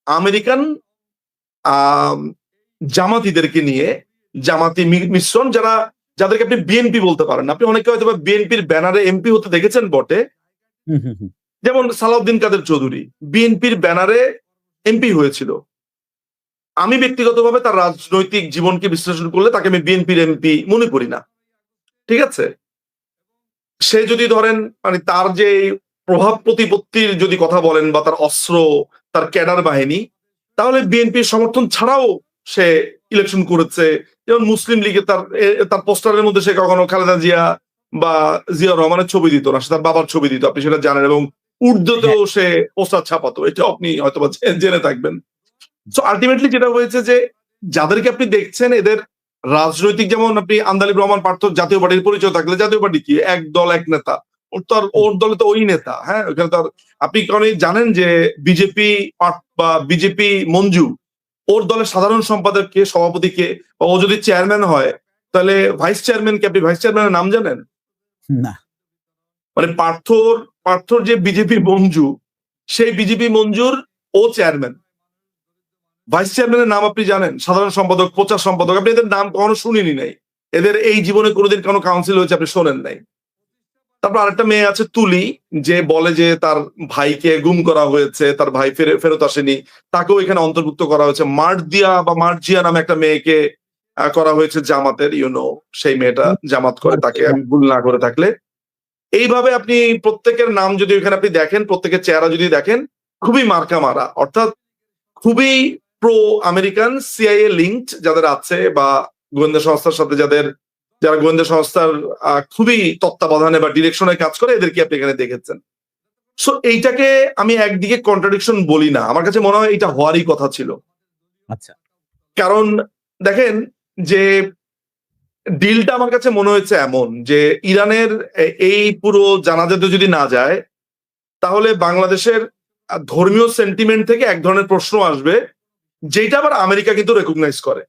আমেরিকান জামাতিদেরকে নিয়ে, জামাতি মিশ্রণ, যাদেরকে আপনি বিএনপি বলতে পারেন। আপনি অনেকে হয়তো বিএনপির ব্যানারে এমপি হতে দেখেছেন বটে, যেমন সালাউদ্দিন কাদের চৌধুরী বিএনপির ব্যানারে এমপি হয়েছিল। আমি ব্যক্তিগতভাবে তার রাজনৈতিক জীবনকে বিশ্লেষণ করলে তাকে আমি বিএনপির এমপি মনে করি না। ঠিক আছে, সে যদি ধরেন মানে তার যে প্রভাব প্রতিপত্তির যদি কথা বলেন, বা তার অস্ত্র, তার ক্যাডার বাহিনী, তাহলে বিএনপির সমর্থন ছাড়াও সে ইলেকশন করেছে। যেমন মুসলিম লীগে তার পোস্টারের মধ্যে সে কখনো খালেদা জিয়া বা জিয়া রহমানের ছবি দিত না, সে তার বাবার ছবি দিত, আপনি সেটা জানেন, এবং উর্দুতেও সে পোস্টার ছাপাতো, এটা আপনি হয়তো জেনে থাকবেন। সো আলটিমেটলি যেটা হয়েছে যে যাদেরকে আপনি দেখছেন এদের রাজনৈতিক, যেমন আপনি আন্দালিব রহমান পার্থ জাতীয় পার্টির পরিচয় থাকলে, জাতীয় পার্টি কি এক দল এক নেতা, ওর দলে তো ওই নেতা, হ্যাঁ, ওখানে তার আপনি কারণ জানেন যে বিজেপি বা বিজেপি মঞ্জু, ওর দলের সাধারণ সম্পাদক কে, সভাপতি কে, ও যদি চেয়ারম্যান হয় তাহলে ভাইস চেয়ারম্যান কে, আপনি ভাইস চেয়ারম্যানের নাম জানেন? না। মানে পার্থর যে বিজেপি মঞ্জু, সেই বিজেপি মঞ্জুর ও চেয়ারম্যান। ভাইস চেয়ারম্যানের নাম আপনি জানেন? সাধারণ সম্পাদক, প্রচার সম্পাদক, আপনি এদের নাম কখনো শুনিনি নাই, এদের এই জীবনে কোনোদিন কোনো কাউন্সিল হয়েছে আপনি শোনেন নাই। তারপর আরেকটা মেয়ে আছে তুলি, যে বলে যে তার ভাইকে গুম করা হয়েছে, তার ভাই ফেরত আসেনি, তাকেও এখানে অন্তর্ভুক্ত করা হয়েছে। মার্জিয়া নামে একটা মেয়েকে করা হয়েছে জামাতের, সেই মেয়েটা জামাত করে, তাকে আমি ভুল না করে থাকলে। এইভাবে আপনি প্রত্যেকের নাম যদি এখানে আপনি দেখেন, প্রত্যেকের চেহারা যদি দেখেন, খুবই মার্কা মারা, অর্থাৎ খুবই প্রো আমেরিকান, সিআইএ লিঙ্কড যাদের আছে, বা গোয়েন্দা সংস্থার সাথে যারা গোয়েন্দা সংস্থার খুবই তত্ত্বাবধানে বা ডিরেকশনে কাজ করে, এদেরকে আপনি এখানে দেখেছেন। সো এইটাকে আমি একদিকে কন্ট্রাডিকশন বলি না, আমার কাছে মনে হয় এটা হওয়ারই কথা ছিল। আচ্ছা, কারণ দেখেন যে ডিলটা আমার কাছে মনে হয়েছে এমন যে ইরানের এই পুরো জানাজাতে যদি না যায়, তাহলে বাংলাদেশের ধর্মীয় সেন্টিমেন্ট থেকে এক ধরনের প্রশ্ন আসবে, যেটা আবার আমেরিকা কিন্তু রেকগনাইজ করে।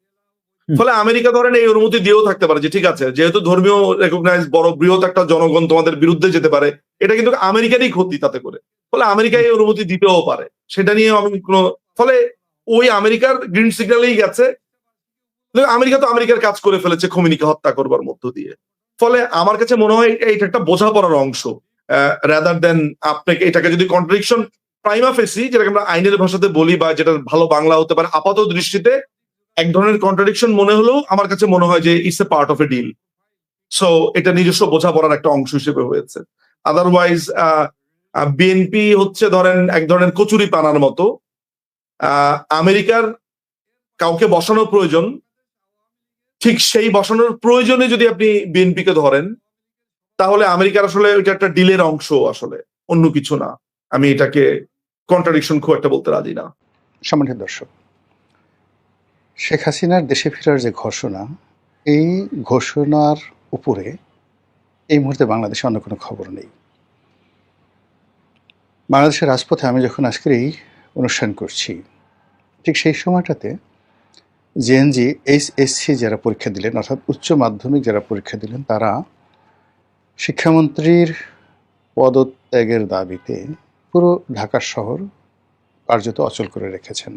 ফলে আমেরিকা ধরেন এই অনুমতি দিয়েও থাকতে পারে যে ঠিক আছে, যেহেতু ধর্মীয় রেকগনাইজ, বড় বৃহৎ একটা জনগণ তোমাদের বিরুদ্ধে যেতে পারে, এটা কিন্তু আমেরিকারই ক্ষতি তাতে করে, ফলে আমেরিকা এই অনুমতি দিতেও পারে, সেটা নিয়ে আমি ফলে ওই আমেরিকার গ্রিন সিগন্যালেই গেছে। আমেরিকা তো আমেরিকার কাজ করে ফেলেছে খোমেনিকে হত্যা করবার মধ্য দিয়ে। ফলে আমার কাছে মনে হয় এটা একটা বোঝাপড়ার অংশ, রাদার দেন আপনাকে এটাকে যদি কন্ট্রাডিকশন প্রাইমা ফেসি, যেটাকে আমরা আইনের ভাষাতে বলি, বা যেটা ভালো বাংলা হতে পারে, আপাত দৃষ্টিতে এক ধরনের কন্ট্রাডিকশন মনে হলেও আমার কাছে মনে হয় যে it's a part of a deal. So এটা নিজস্ব বোঝাপড়ার একটা অংশ হিসেবে হয়েছে। আদারওয়াইজ বিএনপি হচ্ছে ধরেন এক ধরনের কচুরি পানার মতো, আমেরিকার কাউকে বসানো প্রয়োজন, ঠিক সেই বসানোর প্রয়োজনে যদি আপনি বিএনপিকে ধরেন, তাহলে আমেরিকার আসলে ওইটা একটা ডিলের অংশ, আসলে অন্য কিছু না। আমি এটাকে কন্ট্রাডিকশন খুব একটা বলতে রাজি না। সম্মানিত দর্শক, শেখ হাসিনার দেশে ফেরার যে ঘোষণা, এই ঘোষণার উপরে এই মুহূর্তে বাংলাদেশে অন্য কোনো খবর নেই। বাংলাদেশের রাজপথে আমি যখন আজকের এই অনুষ্ঠান করছি, ঠিক সেই সময়টাতে জেএনজি এইচএসসি যারা পরীক্ষা দিলেন, অর্থাৎ উচ্চ মাধ্যমিক যারা পরীক্ষা দিলেন, তারা শিক্ষামন্ত্রীর পদত্যাগের দাবিতে পুরো ঢাকা শহর কার্যত অচল করে রেখেছেন।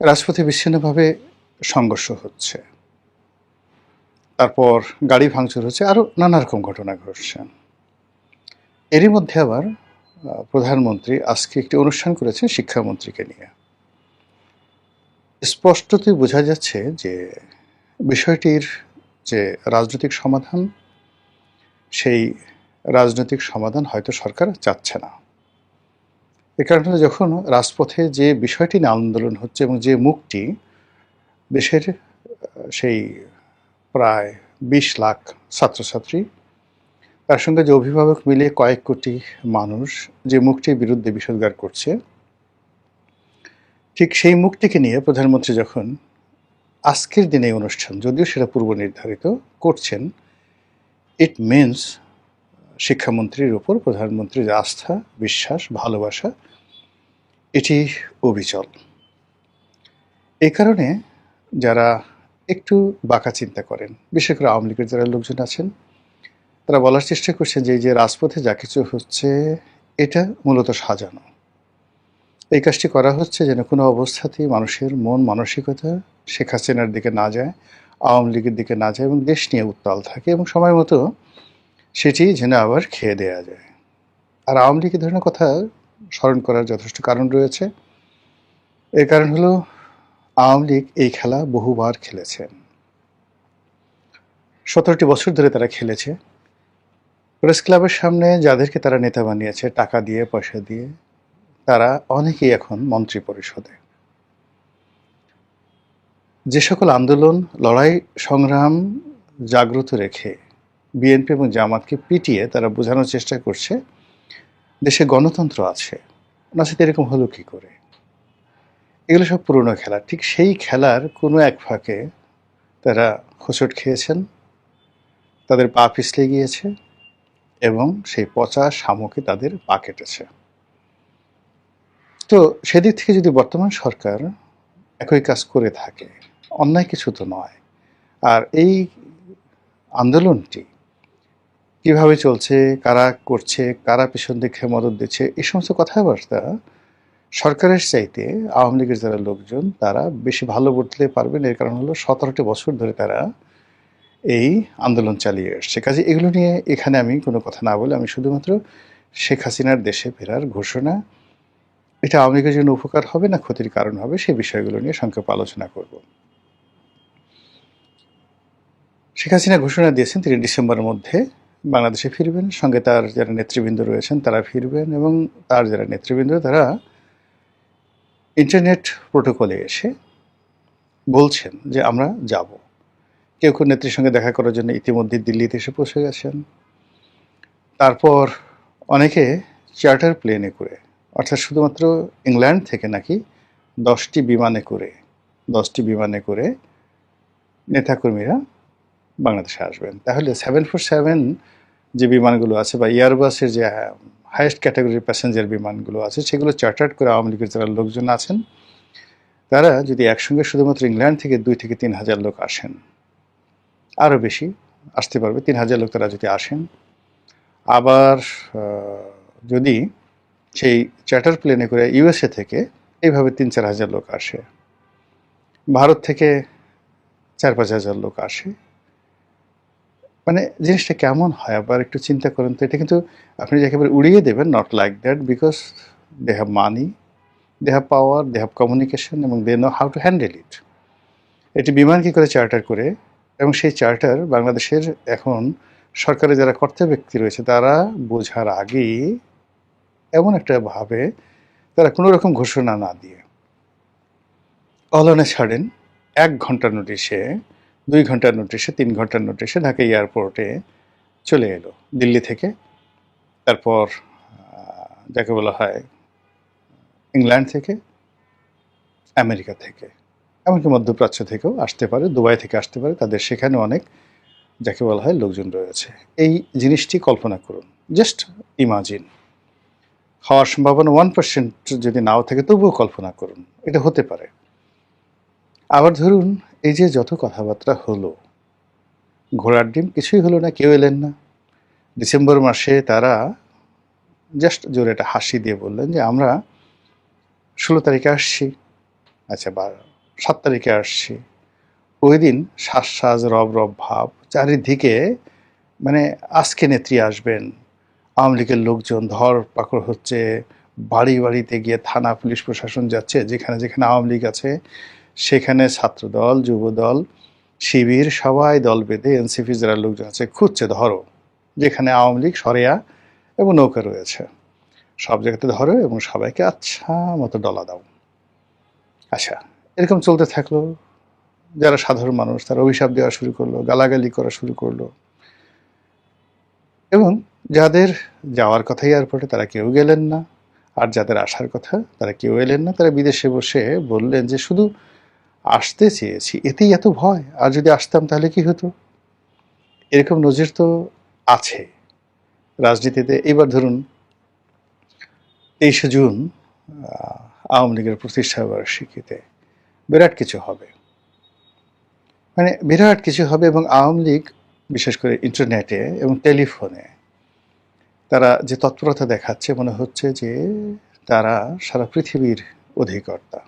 রাজপথে বিচ্ছিন্নভাবে সংঘর্ষ হচ্ছে, তারপর গাড়ি ভাঙচুর হচ্ছে, আরও নানা রকম ঘটনা ঘটছে। এরই মধ্যে আবার প্রধানমন্ত্রী আজকে একটি অনুষ্ঠান করেছেন শিক্ষামন্ত্রীকে নিয়ে। স্পষ্টতই বোঝা যাচ্ছে যে বিষয়টির যে রাজনৈতিক সমাধান, সেই রাজনৈতিক সমাধান হয়তো সরকার চাচ্ছে না। এ কারণে যখন রাজপথে যে বিষয়টি নিয়ে আন্দোলন হচ্ছে এবং যে মুখটি দেশের সেই প্রায় 20 লাখ ছাত্রছাত্রী, তার সঙ্গে যে অভিভাবক মিলে কয়েক কোটি মানুষ যে মুখটির বিরুদ্ধে বিষোদ্গার করছে, ঠিক সেই মুখটিকে নিয়ে প্রধানমন্ত্রী যখন আজকের দিনে অনুষ্ঠান, যদিও সেটা পূর্ব নির্ধারিত, করছেন, ইট মিনস শিক্ষামন্ত্রীর উপর প্রধানমন্ত্রীর আস্থা, বিশ্বাস, ভালোবাসা এটি অবিচল। এই কারণে যারা একটু বাঁকা চিন্তা করেন, বিশেষ করে আওয়ামী লীগের যারা লোকজন আছেন, তারা বলার চেষ্টা করছেন যে এই যে রাজপথে যা কিছু হচ্ছে এটা মূলত সাজানো। এই কাজটি করা হচ্ছে যেন কোনো অবস্থাতেই মানুষের মন মানসিকতা শেখ হাসিনার দিকে না যায়, আওয়ামী লীগের দিকে না যায়, এবং দেশ নিয়ে উত্তাল থাকে, এবং সময় মতো সেটি যেন আবার খেয়ে দেয়া যায়। আর আওয়ামী লীগের ধরনের কথা স্মরণ করার যথেষ্ট কারণ রয়েছে। এর কারণ হলো আওয়ামী লীগ এই খেলা বহুবার খেলেছেন, 17টি বছর ধরে তারা খেলেছে। প্রেস ক্লাবের সামনে যাদেরকে তারা নেতা বানিয়েছে টাকা দিয়ে, পয়সা দিয়ে, তারা অনেকেই এখন মন্ত্রী পরিষদে। যে সকল আন্দোলন, লড়াই, সংগ্রাম জাগ্রত রেখে বিএনপি এবং জামাতকে পিটিয়ে তারা বোঝানোর চেষ্টা করছে দেশে গণতন্ত্র আছে, না সেটা এরকম হলো কি করে। এগুলো সব পুরনো খেলা। ঠিক সেই খেলার কোনো এক ফাঁকে তারা হোঁচট খেয়েছেন, তাদের পা পিছলে গিয়েছে এবং সেই পচা শামুকে তাদের পা কেটেছে। তো সেদিক থেকে যদি বর্তমান সরকার একই কাজ করে থাকে, অন্যায় কিছু তো নয়। আর এই আন্দোলনটি কিভাবে চলছে, কারা করছে, কারা পিছন দিকে মদত দিচ্ছে, এই সমস্ত কথাবার্তা সরকারের চাইতে আওয়ামী লীগের যারা লোকজন তারা বেশি ভালো বলতে পারবেন। এর কারণ হলো 17টি বছর ধরে তারা এই আন্দোলন চালিয়ে আসছে। কাজে এগুলো নিয়ে এখানে আমি কোনো কথা না বলে আমি শুধুমাত্র শেখ হাসিনার দেশে ফেরার ঘোষণা, এটা আওয়ামী লীগের জন্য উপকার হবে না ক্ষতির কারণ হবে, সেই বিষয়গুলো নিয়ে সংক্ষেপে আলোচনা করব। শেখ হাসিনা ঘোষণা দিয়েছেন তিনি ডিসেম্বরের মধ্যে বাংলাদেশে ফিরবেন, সঙ্গে তার যারা নেতৃবৃন্দ রয়েছেন তারা ফিরবেন এবং তার যারা নেতৃবৃন্দ তারা ইন্টারনেট প্রোটোকলে এসে বলছেন যে আমরা যাব। কেউ কেউ নেত্রীর সঙ্গে দেখা করার জন্য ইতিমধ্যে দিল্লিতে এসে পৌঁছে গেছেন। তারপর অনেকে চার্টার প্লেনে করে, অর্থাৎ শুধুমাত্র ইংল্যান্ড থেকে নাকি 10টি বিমানে করে নেতাকর্মীরা বাংলাদেশে আসবেন। তাহলে 747 যে বিমানগুলো আছে বা এয়ারবাসের যে হাইয়েস্ট ক্যাটাগরির প্যাসেঞ্জার বিমানগুলো আছে সেগুলো চার্টার্ড করে আওয়ামী লীগের যারা লোকজন আছেন তারা যদি একসঙ্গে শুধুমাত্র ইংল্যান্ড থেকে 2 থেকে 3 হাজার লোক আসেন, আরও বেশি আসতে পারবে, 3 হাজার লোক তারা যদি আসেন, আবার যদি সেই চার্টার প্লেনে করে ইউএসএ থেকে এইভাবে 3-4 হাজার লোক আসে, ভারত থেকে 4-5 হাজার লোক আসে, মানে জিনিসটা কেমন হয় আবার একটু চিন্তা করেন তো। এটা কিন্তু আপনি একেবারে উড়িয়ে দেবেন, not like that, because they have money, they have power, they have communication এবং they know how to handle it. এটি বিমান কী করে চার্টার করে, এবং সেই চার্টার বাংলাদেশের এখন সরকারের যারা কর্তা ব্যক্তি রয়েছে তারা বোঝার আগেই এমন একটা ভাবে তারা কোনো রকম ঘোষণা না দিয়ে অল অন এ সাডেন 1 ঘন্টার নোটিশে, 2 ঘন্টার নোটিশে, 3 ঘন্টার নোটিশে ঢাকা এয়ারপোর্টে চলে এলো দিল্লি থেকে। তারপর যাকে বলা হয় ইংল্যান্ড থেকে, আমেরিকা থেকে, এমনকি মধ্যপ্রাচ্য থেকেও আসতে পারে, দুবাই থেকে আসতে পারে, তাদের সেখানে অনেক যাকে বলা হয় লোকজন রয়েছে। এই জিনিসটি কল্পনা করুন, জাস্ট ইমাজিন। হওয়ার সম্ভাবনা 1% যদি নাও থাকে তবুও কল্পনা করুন এটা হতে পারে। আবার ধরুন এই যে যত কথাবার্তা হলো, ঘোড়ার ডিম, কিছুই হলো না, কেউ এলেন না। ডিসেম্বর মাসে তারা জাস্ট জোরে একটা হাসি দিয়ে বললেন যে আমরা 16 তারিখে আসছি, আচ্ছা 7 তারিখে আসছি। ওই দিন শ্বাস রব ভাব চারিদিকে, মানে আজকে নেত্রী আসবেন, আওয়ামী লীগের লোকজন ধর পাকড় হচ্ছে, বাড়ি বাড়িতে গিয়ে থানা পুলিশ প্রশাসন যাচ্ছে, যেখানে যেখানে আওয়ামী লীগ আছে সেখানে ছাত্রদল, যুবদল, শিবির সবাই দল বেঁধে এনসিপি যারা লোকজন আছে খুঁজছে, ধরো যেখানে আওয়ামী লীগ সরেয়া এবং নৌকা রয়েছে সব জায়গাতে ধরো এবং সবাইকে আচ্ছা মতো ডলা দাও। আচ্ছা এরকম চলতে থাকলো। যারা সাধারণ মানুষ তারা অভিশাপ দেওয়া শুরু করলো, গালাগালি করা শুরু করলো, এবং যাদের যাওয়ার কথা এয়ারপোর্টে তারা কেউ গেলেন না, আর যাদের আসার কথা তারা কেউ এলেন না। তারা বিদেশে বসে বললেন যে শুধু আসতে চেয়েছি, এতেই এত ভয়, আর যদি আসতাম তাহলে কি হতো। এরকম নজির তো আছে রাজনীতিতে। এবার ধরুন 23শে জুন আওয়ামী লীগের প্রতিষ্ঠা বার্ষিকীতে বিরাট কিছু হবে, মানে বিরাট কিছু হবে, এবং আওয়ামী লীগ বিশেষ করে ইন্টারনেটে এবং টেলিফোনে তারা যে তৎপরতা দেখাচ্ছে মনে হচ্ছে যে তারা সারা পৃথিবীর অধিকর্তা।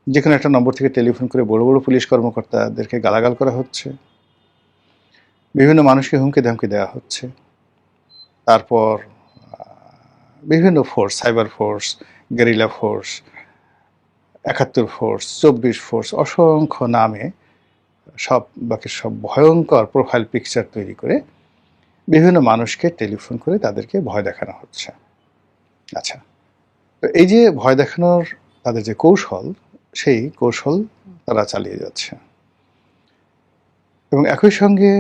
যে কোনো একটা নম্বর থেকে টেলিফোন করে বড় বড় পুলিশ কর্মকর্তাদেরকে গালাগাল করা হচ্ছে, বিভিন্ন মানুষকে হুমকি ধামকি দেওয়া হচ্ছে। তারপর বিভিন্ন force, cyber force, guerrilla force, 71 force, 24 force, অসংখ্য নামে বাকি সব ভয়ঙ্কর প্রোফাইল পিকচার তৈরি করে বিভিন্ন মানুষকে টেলিফোন করে তাদেরকে ভয় দেখানো হচ্ছে। আচ্ছা তো এই যে ভয় দেখানোর তাদের যে কৌশল, সেই কৌশল তারা চালিয়ে যাচ্ছে। এবং একই সঙ্গে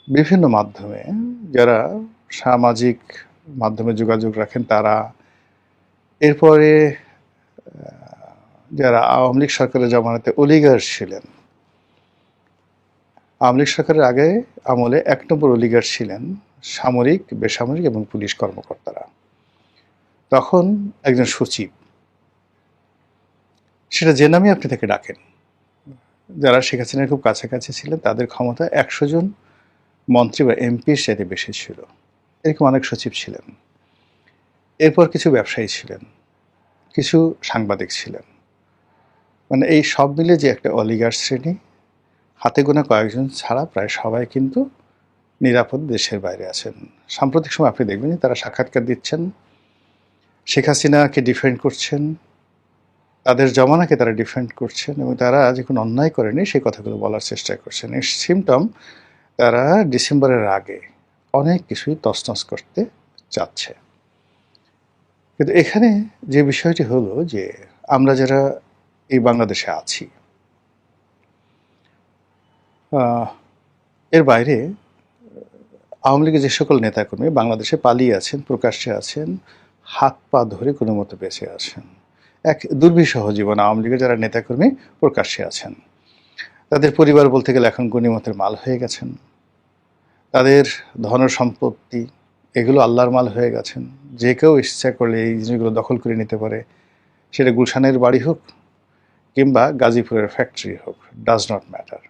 বিভিন্ন মাধ্যমে, যারা সামাজিক মাধ্যমে যোগাযোগ রাখেন তারা, এরপরে যারা আওয়ামী লীগ সরকারের জামানাতে অলিগার ছিলেন, আওয়ামী লীগ সরকারের আগে আমলে 1 নম্বর অলিগার ছিলেন সামরিক, বেসামরিক এবং পুলিশ কর্মকর্তারা। তখন একজন সচিব, সেটা যে নামে আপনি তাকে ডাকেন, যারা শেখ হাসিনার খুব কাছাকাছি ছিলেন, তাদের ক্ষমতা 100 জন মন্ত্রী বা এমপির চাইতে বেশি ছিল। এরকম অনেক সচিব ছিলেন। এরপর কিছু ব্যবসায়ী ছিলেন, কিছু সাংবাদিক ছিলেন। মানে এই সব মিলে যে একটা অলিগার শ্রেণী, হাতে গোনা কয়েকজন ছাড়া প্রায় সবাই কিন্তু নিরাপদ দেশের বাইরে আছেন। সাম্প্রতিক সময় আপনি দেখবেন তারা সাক্ষাৎকার দিচ্ছেন, শেখ হাসিনাকে ডিফেন্ড করছেন, তাদের জমানাকে তারা ডিফেন্ড করছেন, এবং তারা যে কোনো অন্যায় করেনি সেই কথাগুলো বলার চেষ্টা করছেন। এর সিমটম, তারা ডিসেম্বরের আগে অনেক কিছুই তছনছ করতে চাচ্ছে। কিন্তু এখানে যে বিষয়টি হলো যে আমরা যারা এই বাংলাদেশে আছি, এর বাইরে আওয়ামী লীগের যে সকল নেতাকর্মী বাংলাদেশে পালিয়ে আছেন, প্রকাশ্যে আছেন, হাত পা ধরে কোনো মতো বেঁচে আছেন, এক দুর্বিষহ জীবন আওয়ামী লীগের যারা নেতাকর্মী প্রকাশ্যে আছেন, তাদের পরিবার বলতে গেলে এখন গনিমতের মাল হয়ে গেছেন, তাদের ধন সম্পত্তি এগুলো আল্লাহর মাল হয়ে গেছেন। যে কেউ ইচ্ছা করলে এই জিনিসগুলো দখল করে নিতে পারে, সেটা গুলশানের বাড়ি হোক কিংবা গাজীপুরের ফ্যাক্টরি হোক, ডাজ নট ম্যাটার।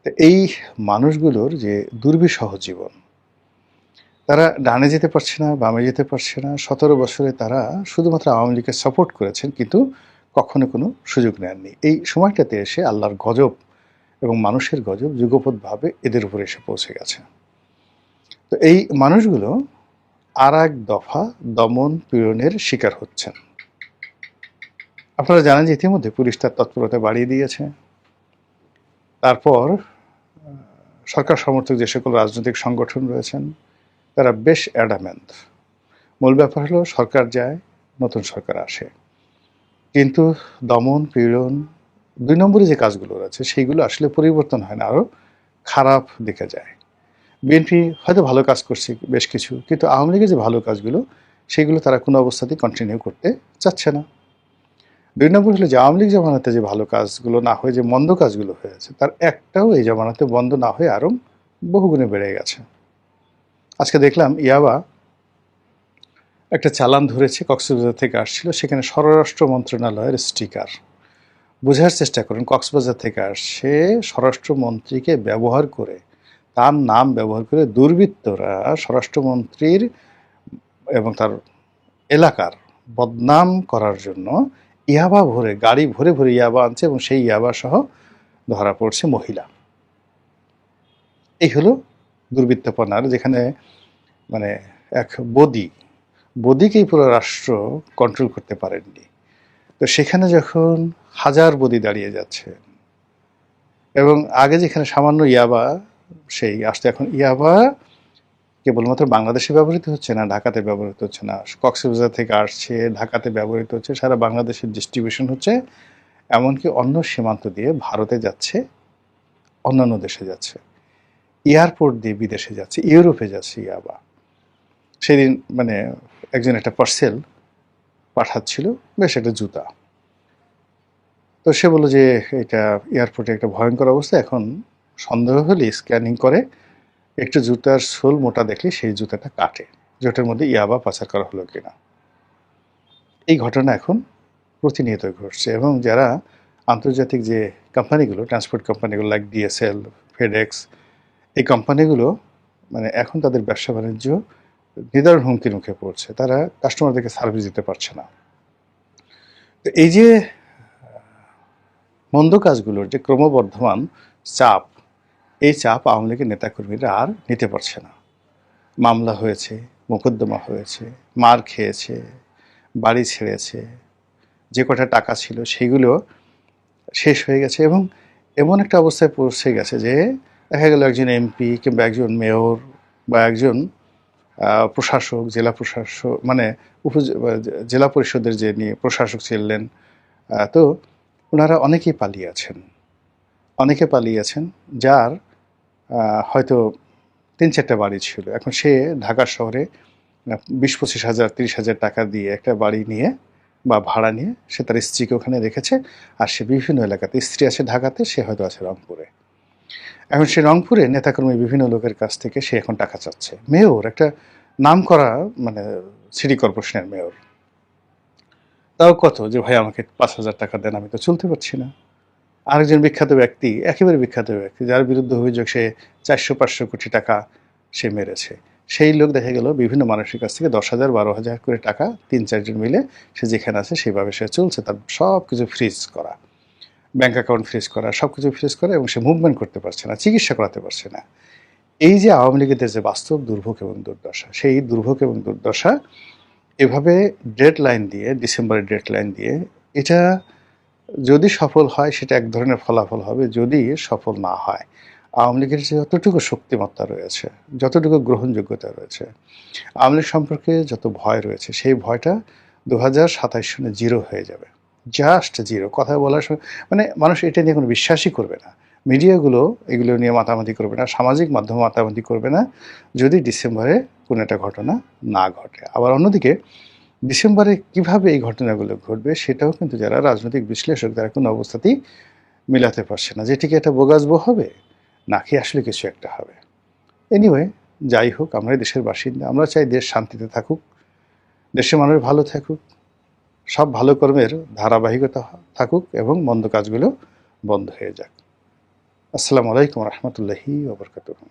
তো এই মানুষগুলোর যে দুর্বিষহ জীবন, তারা ডানে যেতে পারছে না, বামে যেতে পারছে না। 17 বছরে তারা শুধুমাত্র আওয়ামী লীগকে সাপোর্ট করেছেন, কিন্তু কখনো কোনো সুযোগ নেননি। এই সময়টাতে এসে আল্লাহর গজব এবং মানুষের গজব যুগপৎভাবে এদের উপরে এসে পৌঁছে গেছে। তো এই মানুষগুলো আর এক দফা দমন পীড়নের শিকার হচ্ছেন। আপনারা জানেন যে ইতিমধ্যে পুলিশ তার তৎপরতা বাড়িয়ে দিয়েছে। তারপর সরকার সমর্থক যে সকল রাজনৈতিক সংগঠন রয়েছেন তারা বেশ অ্যাডামেন্ট। মূল ব্যাপার হলো সরকার যায়, নতুন সরকার আসে, কিন্তু দমন পীড়ন 2 নম্বরে যে কাজগুলো রয়েছে সেইগুলো আসলে পরিবর্তন হয় না, আরও খারাপ দিকে যায়। বিএনপি হয়তো ভালো কাজ করছে বেশ কিছু, কিন্তু আওয়ামী লীগের যে ভালো কাজগুলো সেগুলো তারা কোনো অবস্থাতেই কন্টিনিউ করতে চাচ্ছে না। 2 নম্বর হলো যে আওয়ামী লীগ জামানাতে যে ভালো কাজগুলো না হয়ে যে মন্দ কাজগুলো হয়েছে, তার একটাও এই জামানাতে বন্ধ না হয়ে আরও বহুগুণে বেড়ে গেছে। আজকে দেখলাম ইয়াবা একটা চালান ধরেছে, কক্সবাজার থেকে আসছিল, সেখানে স্বরাষ্ট্র মন্ত্রণালয়ের স্টিকার। বোঝার চেষ্টা করুন, কক্সবাজার থেকে আসছে, স্বরাষ্ট্রমন্ত্রীকে ব্যবহার করে, তার নাম ব্যবহার করে দুর্বৃত্তরা স্বরাষ্ট্রমন্ত্রীর এবং তার এলাকার বদনাম করার জন্য ইয়াবা ভরে, গাড়ি ভরে ভরে ইয়াবা আনছে, এবং সেই ইয়াবা সহ ধরা পড়ছে মহিলা। এই হলো দুর্বৃত্তপনার, যেখানে মানে এক বদিকেই পুরো রাষ্ট্র কন্ট্রোল করতে পারেননি। তো সেখানে যখন হাজার বদি দাঁড়িয়ে যাচ্ছে, এবং আগে যেখানে সামান্য ইয়াবা সেই আসতে, এখন ইয়াবা কেবলমাত্র বাংলাদেশে ব্যবহৃত হচ্ছে না, ঢাকাতে ব্যবহৃত হচ্ছে না, কক্সবাজার থেকে আসছে, ঢাকাতে ব্যবহৃত হচ্ছে, সারা বাংলাদেশের ডিস্ট্রিবিউশন হচ্ছে, এমনকি অন্য সীমান্ত দিয়ে ভারতে যাচ্ছে, অন্যান্য দেশে যাচ্ছে, এয়ারপোর্ট দিয়ে বিদেশে যাচ্ছে, ইউরোপে যাচ্ছে ইয়াবা। সেদিন মানে একজন একটা পার্সেল পাঠাচ্ছিল, বেশ একটা জুতা। তো সে বললো যে এটা এয়ারপোর্টে একটা ভয়ঙ্কর অবস্থা, এখন সন্দেহ হলে স্ক্যানিং করে একটু জুতার সোল মোটা দেখলে সেই জুতাটা কাটে, যেটার মধ্যে ইয়াবা পাচার করা হলো কিনা। এই ঘটনা এখন প্রতিনিয়ত ঘটছে, এবং যারা আন্তর্জাতিক যে কোম্পানিগুলো, ট্রান্সপোর্ট কোম্পানিগুলো লাইক ডিএসএল, ফেডেক্স, এই কোম্পানিগুলো মানে এখন তাদের ব্যবসা বাণিজ্য নিদারুণ হুমকির মুখে পড়ছে, তারা কাস্টমারদেরকে সার্ভিস দিতে পারছে না। তো এই যে মন্দ কাজগুলোর যে ক্রমবর্ধমান চাপ, এই চাপ আওয়ামী লীগের নেতাকর্মীরা আর নিতে পারছে না। মামলা হয়েছে, মোকদ্দমা হয়েছে, মার খেয়েছে, বাড়ি ছেড়েছে, যে কটা টাকা ছিল সেগুলো শেষ হয়ে গেছে, এবং এমন একটা অবস্থায় পৌঁছে গেছে যে দেখা গেল একজন এমপি কিংবা একজন মেয়র বা একজন প্রশাসক, জেলা প্রশাসক, মানে জেলা পরিষদের যে নিয়ে প্রশাসক ছিলেন, তো ওনারা অনেকেই পালিয়ে আছেন, যার হয়তো 3-4টা বাড়ি ছিল। এখন সে ঢাকা শহরে 20-25 হাজার 30 হাজার টাকা দিয়ে একটা বাড়ি নিয়ে বা ভাড়া নিয়ে সে তার স্ত্রীকে ওখানে রেখেছে, আর সে বিভিন্ন এলাকাতে, স্ত্রী আছে ঢাকাতে, সে হয়তো আছে রংপুরে। এখন সে রংপুরে নেতাকর্মী বিভিন্ন লোকের কাছ থেকে সে এখন টাকা চাচ্ছে। মেয়র, একটা নাম করা মানে সিটি কর্পোরেশনের মেয়র, তাও কত যে ভাই আমাকে 5,000 টাকা দেন, আমি তো চলতে পারছি না। আরেকজন বিখ্যাত ব্যক্তি, একেবারে বিখ্যাত ব্যক্তি, যার বিরুদ্ধে অভিযোগ সে 400-500 কোটি টাকা সে মেরেছে, সেই লোক দেখা গেল বিভিন্ন মানুষের কাছ থেকে 10,000 12,000 করে টাকা 3-4 জন মিলে সে যেখানে আছে সেইভাবে সে চলছে। তার সব কিছু ফ্রিজ করা, ব্যাংক অ্যাকাউন্ট ফ্রিজ করা, সব কিছু ফ্রিজ করা, এবং সে মুভমেন্ট করতে পারছে না, চিকিৎসা করাতে পারছে না। এই যে আওয়ামী লীগের যে বাস্তব দুর্ভোগ এবং দুর্দশা, সেই দুর্ভোগ এবং দুর্দশা এভাবে ডেডলাইন দিয়ে, ডিসেম্বরের ডেডলাইন দিয়ে, এটা যদি সফল হয় সেটা এক ধরনের ফলাফল হবে। যদি সফল না হয়, আওয়ামী লীগের যে যতটুকু শক্তিমত্তা রয়েছে, যতটুকু গ্রহণযোগ্যতা রয়েছে, আওয়ামী লীগ সম্পর্কে যত ভয় রয়েছে, সেই ভয়টা 2027 সনে জিরো হয়ে যাবে, জাস্ট জিরো। কথা বলার সময় মানে মানুষ এটা নিয়ে কোনো বিশ্বাসই করবে না, মিডিয়াগুলো এগুলো নিয়ে মাতামাতি করবে না, সামাজিক মাধ্যমে মাতামাতি করবে না, যদি ডিসেম্বরে কোনো একটা ঘটনা না ঘটে। আবার অন্যদিকে ডিসেম্বরে কিভাবে এই ঘটনাগুলো ঘটবে সেটাও কিন্তু যারা রাজনৈতিক বিশ্লেষক, তারা কোনো অবস্থাতেই মিলাতে পারছে না, যে ঠিক এটা বোগাসবো হবে নাকি আসলে কিছু একটা হবে। এনিওয়ে, যাই হোক, আমরা দেশের বাসিন্দা, আমরা চাই দেশ শান্তিতে থাকুক, দেশের মানুষ ভালো থাকুক, সব ভালো কর্মের ধারাবাহিকতা থাকুক, এবং মন্দ কাজগুলো বন্ধ হয়ে যাক। আসসালামু আলাইকুম রহমতুল্লাহি ওয়া বারাকাতুহু।